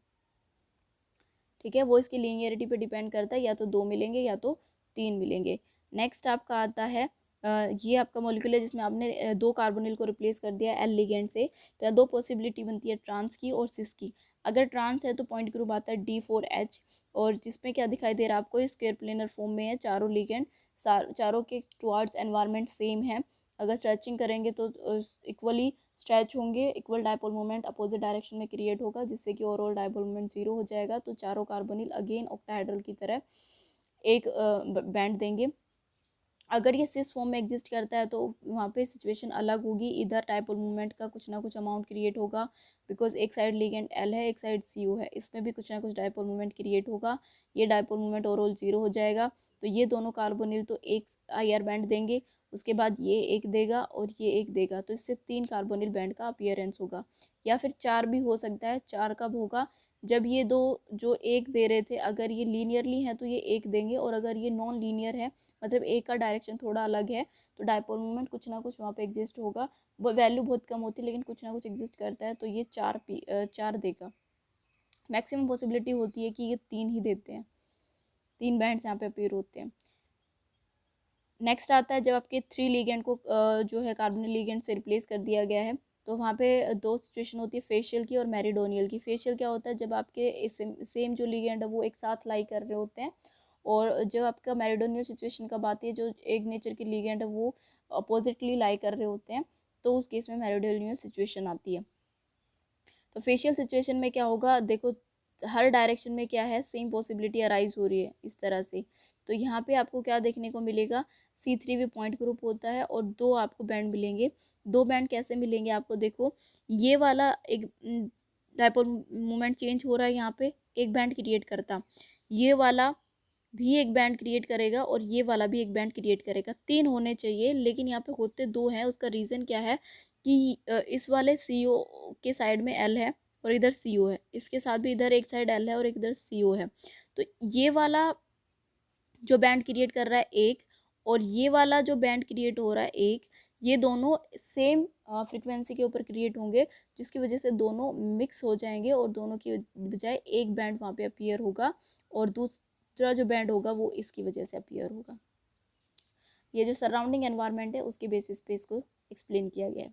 ठीक है, वो इसकी लीनियरिटी पे डिपेंड करता है, या तो 2 मिलेंगे या तो 3 मिलेंगे। नेक्स्ट आपका आता है ये आपका मॉलिक्यूल है जिसमें आपने 2 कार्बोनिल को रिप्लेस कर दिया एल लिगेंड से। तो यहाँ 2 पॉसिबिलिटी बनती है, ट्रांस की और सिस की। अगर ट्रांस है तो पॉइंट ग्रुप आता है D4H, और जिसमें क्या दिखाई दे रहा है आपको, स्क्वायर प्लेनर फॉर्म में है, चारों लिगेंड चारों के टुवर्ड्स एनवायरनमेंट सेम है। अगर स्ट्रेचिंग करेंगे तो इक्वली स्ट्रेच होंगे, equal dipole moment opposite direction में क्रिएट होगा, जिससे कि ओवरऑल डायपोल मोमेंट 0 हो जाएगा। तो चारों कार्बोनिल अगेन ऑक्टाहेड्रल की तरह एक बैंड देंगे। अगर ये सिस फॉर्म में एग्जिस्ट करता है तो वहाँ पे सिचुएशन अलग होगी, इधर डायपोल मूवमेंट का कुछ ना कुछ अमाउंट क्रिएट होगा, बिकॉज एक साइड लिगेंड L है, एक साइड CO है, इसमें भी कुछ ना कुछ डायपोल मूवमेंट क्रिएट होगा। ये डायपोल मूवमेंट ओवरऑल 0 हो जाएगा। तो ये दोनों कार्बोनिल तो एक IR बैंड देंगे, उसके बाद ये एक देगा और ये एक देगा, तो इससे 3 कार्बोनिल बैंड का अपीयरेंस होगा। या फिर 4 भी हो सकता है। 4 कब होगा, जब ये दो जो एक दे रहे थे, अगर ये लीनियरली है तो ये एक देंगे, और अगर ये नॉन लीनियर है, मतलब एक का डायरेक्शन थोड़ा अलग है, तो डायपोल मोमेंट कुछ ना कुछ वहाँ पे एग्जिस्ट होगा। वो वैल्यू बहुत कम होती है, लेकिन कुछ ना कुछ एग्जिस्ट करता है, तो ये 4 देगा। मैक्सिमम पॉसिबिलिटी होती है कि ये 3 ही देते हैं, 3 बैंड्स यहाँ पे अपीयर होते हैं। नेक्स्ट आता है जब आपके 3 लिगेंड को जो है कार्बोनिल लिगेंड से रिप्लेस कर दिया गया है, तो वहाँ पे 2 सिचुएशन होती है, फेशियल की और मेरिडोनियल की। फेशियल क्या होता है, जब आपके सेम जो लिगेंड है वो एक साथ लाई कर रहे होते हैं। और जब आपका मेरिडोनियल सिचुएशन कब आती है, जो एक नेचर की लिगेंड है वो अपोजिटली लाई कर रहे होते हैं, तो उस केस में मेरिडोनियल सिचुएशन आती है। तो फेशियल सिचुएशन में क्या होगा, देखो हर डायरेक्शन में क्या है, सेम पॉसिबिलिटी अराइज हो रही है इस तरह से। तो यहाँ पे आपको क्या देखने को मिलेगा, C3 पॉइंट ग्रुप होता है और 2 आपको बैंड मिलेंगे। 2 बैंड कैसे मिलेंगे आपको, देखो ये वाला एक डायपोल मोमेंट चेंज हो रहा है, यहाँ पे एक बैंड क्रिएट करता, ये वाला भी एक बैंड क्रिएट करेगा और ये वाला भी एक बैंड क्रिएट करेगा। 3 होने चाहिए, लेकिन यहाँ पे होते 2 हैं। उसका रीज़न क्या है कि इस वाले CO के साइड में L है और इधर CO है, इसके साथ भी इधर एक साइड L है और इधर CO है। तो ये वाला जो बैंड क्रिएट कर रहा है एक, और ये वाला जो बैंड क्रिएट हो रहा है एक, ये दोनों सेम फ्रिक्वेंसी के ऊपर क्रिएट होंगे, जिसकी वजह से दोनों मिक्स हो जाएंगे और दोनों की बजाय एक बैंड वहाँ पे अपीयर होगा, और दूसरा जो बैंड होगा वो इसकी वजह से अपीयर होगा। ये जो सराउंडिंग एनवायरनमेंट है उसके बेसिस पे इसको एक्सप्लेन किया गया है।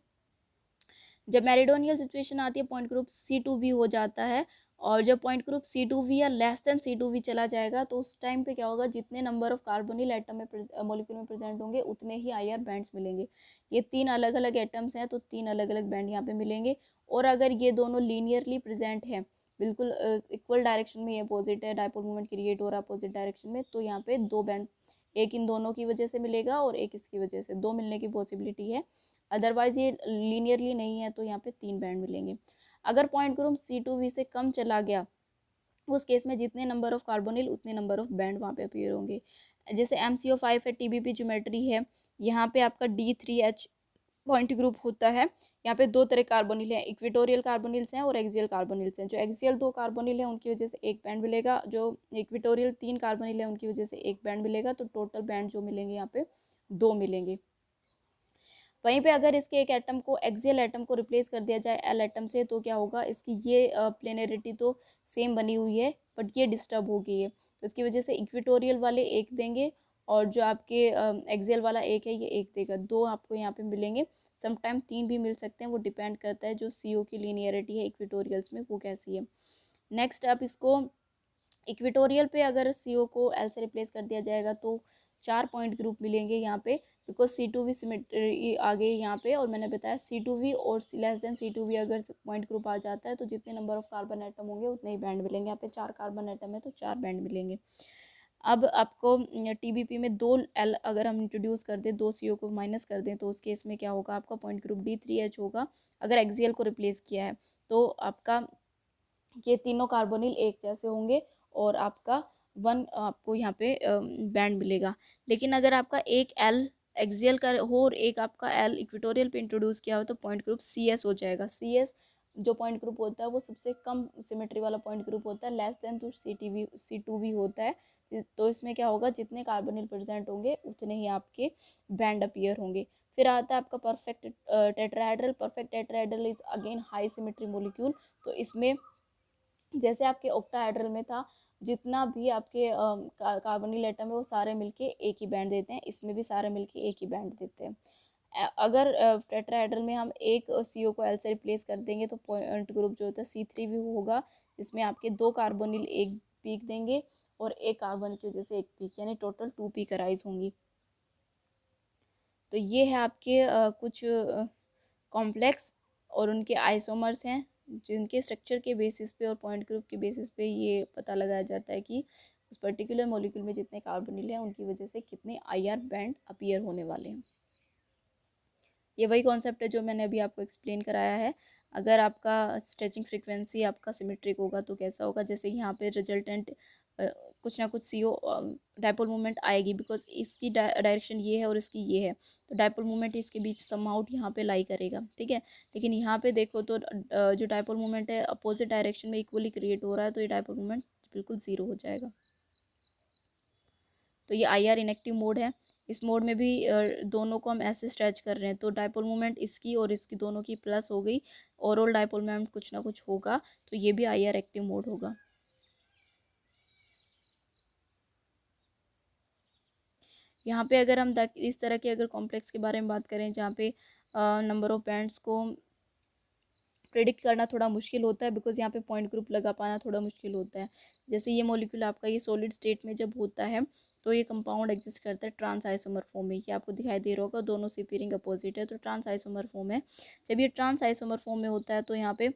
जब मेरिडोनियल सिचुएशन आती है, पॉइंट ग्रुप C2V हो जाता है, और जब पॉइंट ग्रुप C2V या लेस देन C2V चला जाएगा, तो उस टाइम पे क्या होगा, जितने नंबर ऑफ कार्बोनिल एटम में मॉलिक्यूल में प्रेजेंट होंगे उतने ही IR बैंड्स मिलेंगे। ये 3 अलग अलग एटम्स हैं, तो 3 अलग अलग बैंड यहाँ पे मिलेंगे। और अगर ये दोनों लीनियरली प्रेजेंट हैं, बिल्कुल इक्वल डायरेक्शन में, ये अपोजिट है, डायपोल मोमेंट क्रिएट हो रहा है अपोजिट डायरेक्शन में, तो यहाँ पे 2 बैंड, एक इन दोनों की वजह से मिलेगा और एक इसकी वजह से, 2 मिलने की पॉसिबिलिटी है। अदरवाइज ये लीनियरली नहीं है, तो यहाँ पे 3 बैंड मिलेंगे। अगर पॉइंट ग्रुप C2V से कम चला गया, उस केस में जितने नंबर ऑफ कार्बोनिल उतने नंबर ऑफ बैंड वहाँ पे अपीयर होंगे। जैसे MCO5 है, TBP ज्योमेट्री है, यहाँ पे आपका D3H पॉइंट ग्रुप होता है। यहाँ पे 2 तरह कार्बोनिल हैं, इक्वेटोरियल कार्बोनिल्स हैं और एक्सियल कार्बोनिल्स हैं। जो एक्सियल 2 कार्बोनिल है उनकी वजह से एक बैंड मिलेगा, जो इक्वेटोरियल 3 कार्बोनिल है उनकी वजह से एक बैंड मिलेगा, तो टोटल बैंड जो मिलेंगे यहाँ पे 2 मिलेंगे। वहीं पे अगर इसके एक एटम को एक्सियल एटम को रिप्लेस कर दिया जाए L एटम से, तो क्या होगा, इसकी ये प्लेनरिटी तो सेम बनी हुई है, बट ये डिस्टर्ब हो गई है, तो इसकी वजह से इक्वेटोरियल वाले एक देंगे और जो आपके एक्सियल वाला एक है ये एक देगा। 2 आपको यहाँ पे मिलेंगे, समटाइम 3 भी मिल सकते हैं, वो डिपेंड करता है जो CO की लीनियरिटी है इक्वेटोरियल्स में वो कैसी है। नेक्स्ट आप इसको इक्वेटोरियल पे अगर CO को L से रिप्लेस कर दिया जाएगा, तो 4 पॉइंट ग्रुप मिलेंगे यहाँ पे, बिकॉज C2V सिमेट्री आ गई यहाँ पे। और मैंने बताया C2V और लेस देन C2V अगर पॉइंट ग्रुप आ जाता है, तो जितने नंबर ऑफ कार्बन एटम होंगे उतने ही बैंड मिलेंगे। यहाँ पे 4 कार्बन एटम है तो 4 बैंड मिलेंगे। अब आपको TBP में 2 L अगर हम इंट्रोड्यूस कर दें, 2 CO को माइनस कर दें, तो उस केस में क्या होगा, आपका पॉइंट ग्रुप D3H होगा। अगर एक्सियल को रिप्लेस किया है तो आपका ये तीनों कार्बोनिल एक जैसे होंगे और आपका 1 आपको यहाँ पे बैंड मिलेगा। लेकिन अगर आपका एक L एक्सियल का हो और एक आपका L इक्वेटोरियल पे इंट्रोड्यूस किया हो तो पॉइंट ग्रुप CS हो जाएगा। CS जो पॉइंट ग्रुप होता है वो सबसे कम सिमेट्री वाला पॉइंट ग्रुप होता है, लेस देन टू C2V होता है। तो इसमें क्या होगा, जितने कार्बोनिल प्रेजेंट होंगे उतने ही आपके बैंड अपीयर होंगे। फिर आता है आपका perfect tetrahedral. Perfect tetrahedral is again high symmetry molecule. तो इसमें जैसे आपके ऑक्टाहेड्रल में था, जितना भी आपके कार्बोनिल एटम है वो सारे मिलके एक ही बैंड देते हैं, इसमें भी सारे मिलके एक ही बैंड देते हैं। अगर टेट्राहेड्रल में हम एक CO को L से रिप्लेस कर देंगे तो पॉइंट ग्रुप जो होता है C3 भी होगा, जिसमें आपके 2 कार्बोनिल एक पीक देंगे और एक कार्बन की वजह से एक पीक, यानी टोटल 2 पीक अराइज होंगी। तो ये है आपके कुछ कॉम्प्लेक्स और उनके आइसोमर्स हैं, जिनके स्ट्रक्चर के बेसिस पे और पॉइंट ग्रुप के बेसिस पे ये पता लगाया जाता है कि उस पर्टिकुलर मॉलिक्यूल में जितने कार्बोनिल हैं उनकी वजह से कितने IR बैंड अपीयर होने वाले हैं। ये वही कॉन्सेप्ट है जो मैंने अभी आपको एक्सप्लेन कराया है। अगर आपका स्ट्रेचिंग फ्रीक्वेंसी आपका सिमेट्रिक होगा तो कैसा होगा, जैसे यहाँ पे रिजल्टेंट कुछ ना कुछ CO डायपोल मूवमेंट आएगी, बिकॉज इसकी डायरेक्शन ये है और इसकी ये है, तो डायपोल मूवमेंट इसके बीच समाउट यहाँ पे लाई करेगा, ठीक है। लेकिन यहाँ पे देखो तो जो डायपोल मूवमेंट है अपोजिट डायरेक्शन में इक्वली क्रिएट हो रहा है, तो ये डायपोल मूवमेंट बिल्कुल ज़ीरो हो जाएगा। तो ये IR इनएक्टिव मोड है। इस मोड में भी दोनों को हम ऐसे स्ट्रेच कर रहे हैं, तो डायपोल मोमेंट इसकी और इसकी दोनों की प्लस हो गई, ओवरऑल डायपोल मोमेंट कुछ ना कुछ होगा, तो ये भी IR एक्टिव मोड होगा। यहाँ पे अगर हम इस तरह के अगर कॉम्प्लेक्स के बारे में बात करें जहाँ पे नंबर ऑफ बैंड्स को प्रेडिक्ट करना थोड़ा मुश्किल होता है, बिकॉज यहाँ पे पॉइंट ग्रुप लगा पाना थोड़ा मुश्किल होता है। जैसे ये मॉलिक्यूल आपका ये सॉलिड स्टेट में जब होता है तो ये कंपाउंड एग्जिस्ट करता है ट्रांस आइसोमर फॉर्म में, ये आपको दिखाई दे रहा होगा, दोनों से पेयरिंग अपोजिट है, तो ट्रांस आइसोमर फॉर्म है। जब ये ट्रांस आइसोमर फॉर्म में होता है तो यहाँ पे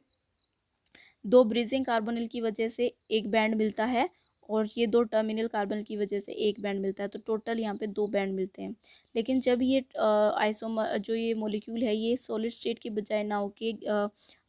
2 ब्रीजिंग कार्बोनिल की वजह से एक बैंड मिलता है और ये 2 टर्मिनल कार्बन की वजह से एक बैंड मिलता है, तो टोटल यहाँ पे 2 बैंड मिलते हैं। लेकिन जब ये आइसोमर जो ये मॉलिक्यूल है ये सॉलिड स्टेट की बजाय ना होके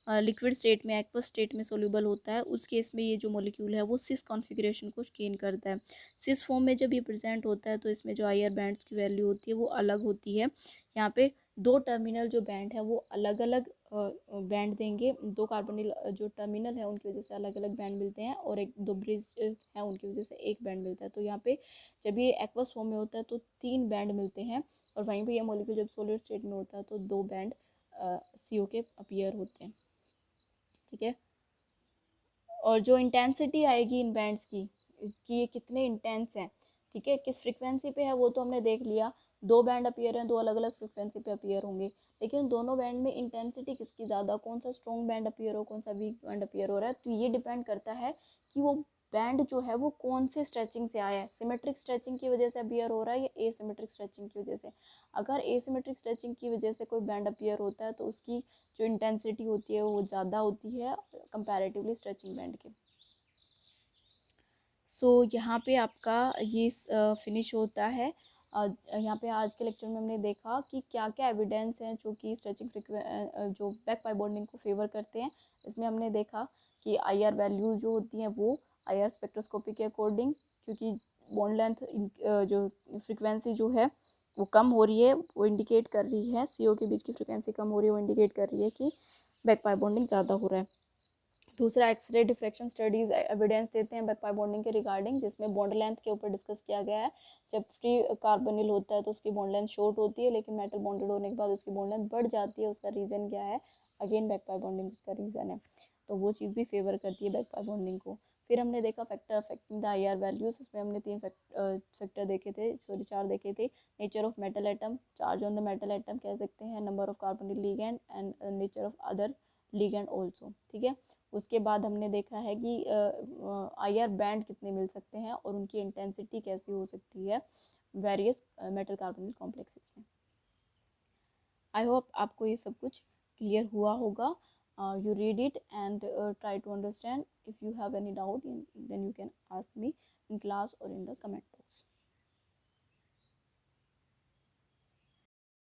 लिक्विड स्टेट में एक्वस स्टेट में सोल्यूबल होता है, उस केस में ये जो मॉलिक्यूल है वो सिस कॉन्फ़िगरेशन को गेन करता है। सिस फॉर्म में जब ये प्रेजेंट होता है तो इसमें जो IR बैंड्स की वैल्यू होती है वो अलग होती है। यहाँ पे 2 टर्मिनल जो बैंड है वो अलग अलग बैंड देंगे, 2 कार्बोनिल जो टर्मिनल है उनकी वजह से अलग अलग बैंड मिलते हैं और 2 ब्रिज है उनकी वजह से एक बैंड मिलता है। तो यहाँ पे जब ये एक्वस फॉर्म में होता है तो 3 बैंड मिलते हैं और वहीं पे ये मॉलिक्यूल जब सॉलिड स्टेट में होता है तो 2 बैंड CO के अपीयर होते हैं, ठीक है। और जो इंटेंसिटी आएगी इन बैंड्स की कि ये कितने इंटेंस हैं, ठीक है, किस फ्रिक्वेंसी पे है वो तो हमने देख लिया। 2 बैंड अपीयर हैं, 2 अलग अलग फ्रिक्वेंसी पे अपीयर होंगे, लेकिन दोनों बैंड में इंटेंसिटी किसकी ज़्यादा, कौन सा स्ट्रॉन्ग बैंड अपीयर हो, कौन सा वीक बैंड अपीयर हो रहा है, तो ये डिपेंड करता है कि वो बैंड जो है वो कौन से स्ट्रेचिंग से आया है, सिमेट्रिक स्ट्रेचिंग की वजह से अपीयर हो रहा है या एसिमेट्रिक स्ट्रेचिंग की वजह से। अगर एसिमेट्रिक स्ट्रेचिंग की वजह से कोई बैंड अपीयर होता है तो उसकी जो इंटेंसिटी होती है वो ज़्यादा होती है कंपैरेटिवली स्ट्रेचिंग बैंड के। सो यहाँ पे आपका ये फिनिश होता है। यहाँ पे आज के लेक्चर में हमने देखा कि क्या क्या एविडेंस हैं जो कि स्ट्रेचिंग जो बैक पाई बॉन्डिंग को फेवर करते हैं। इसमें हमने देखा कि IR वैल्यू जो होती हैं वो IR स्पेक्ट्रोस्कोपी के अकॉर्डिंग, क्योंकि बॉन्ड लेंथ जो फ्रिक्वेंसी जो है वो कम हो रही है, वो इंडिकेट कर रही है CO के बीच की फ्रिक्वेंसी कम हो रही है, वो इंडिकेट कर रही है कि बैक पाई बॉन्डिंग ज़्यादा हो रहा है। दूसरा एक्सरे डिफ्रैक्शन स्टडीज़ एविडेंस देते हैं बैक पाई बॉन्डिंग के रिगार्डिंग, जिसमें बॉन्ड लेंथ के ऊपर डिस्कस किया गया है। जब फ्री कार्बोनिल होता है तो उसकी बॉन्ड लेंथ शॉर्ट होती है, लेकिन मेटल बॉन्डेड होने के बाद उसकी बॉन्ड लेंथ बढ़ जाती है। उसका रीज़न क्या है, अगेन बैक पाई बॉन्डिंग उसका रीज़न है, तो वो चीज़ भी फेवर करती है बैक पाई बॉन्डिंग को। फिर हमने देखा factor affecting the IR values, इसमें हमने 3 फैक्टर देखे थे, सॉरी 4 देखे थे। Nature of metal atom, charge on the metal atom कह सकते हैं, number of carbonyl ligand and nature of other ligand also, ठीक है। उसके बाद हमने देखा है कि IR बैंड कितने मिल सकते हैं और उनकी इंटेंसिटी कैसी हो सकती है वेरियस मेटल कार्बोनिल कॉम्प्लेक्सेस में। आई होप आपको ये सब कुछ क्लियर हुआ होगा। you read it and try to understand. If you have any doubt, then you can ask me in class or in the comment box.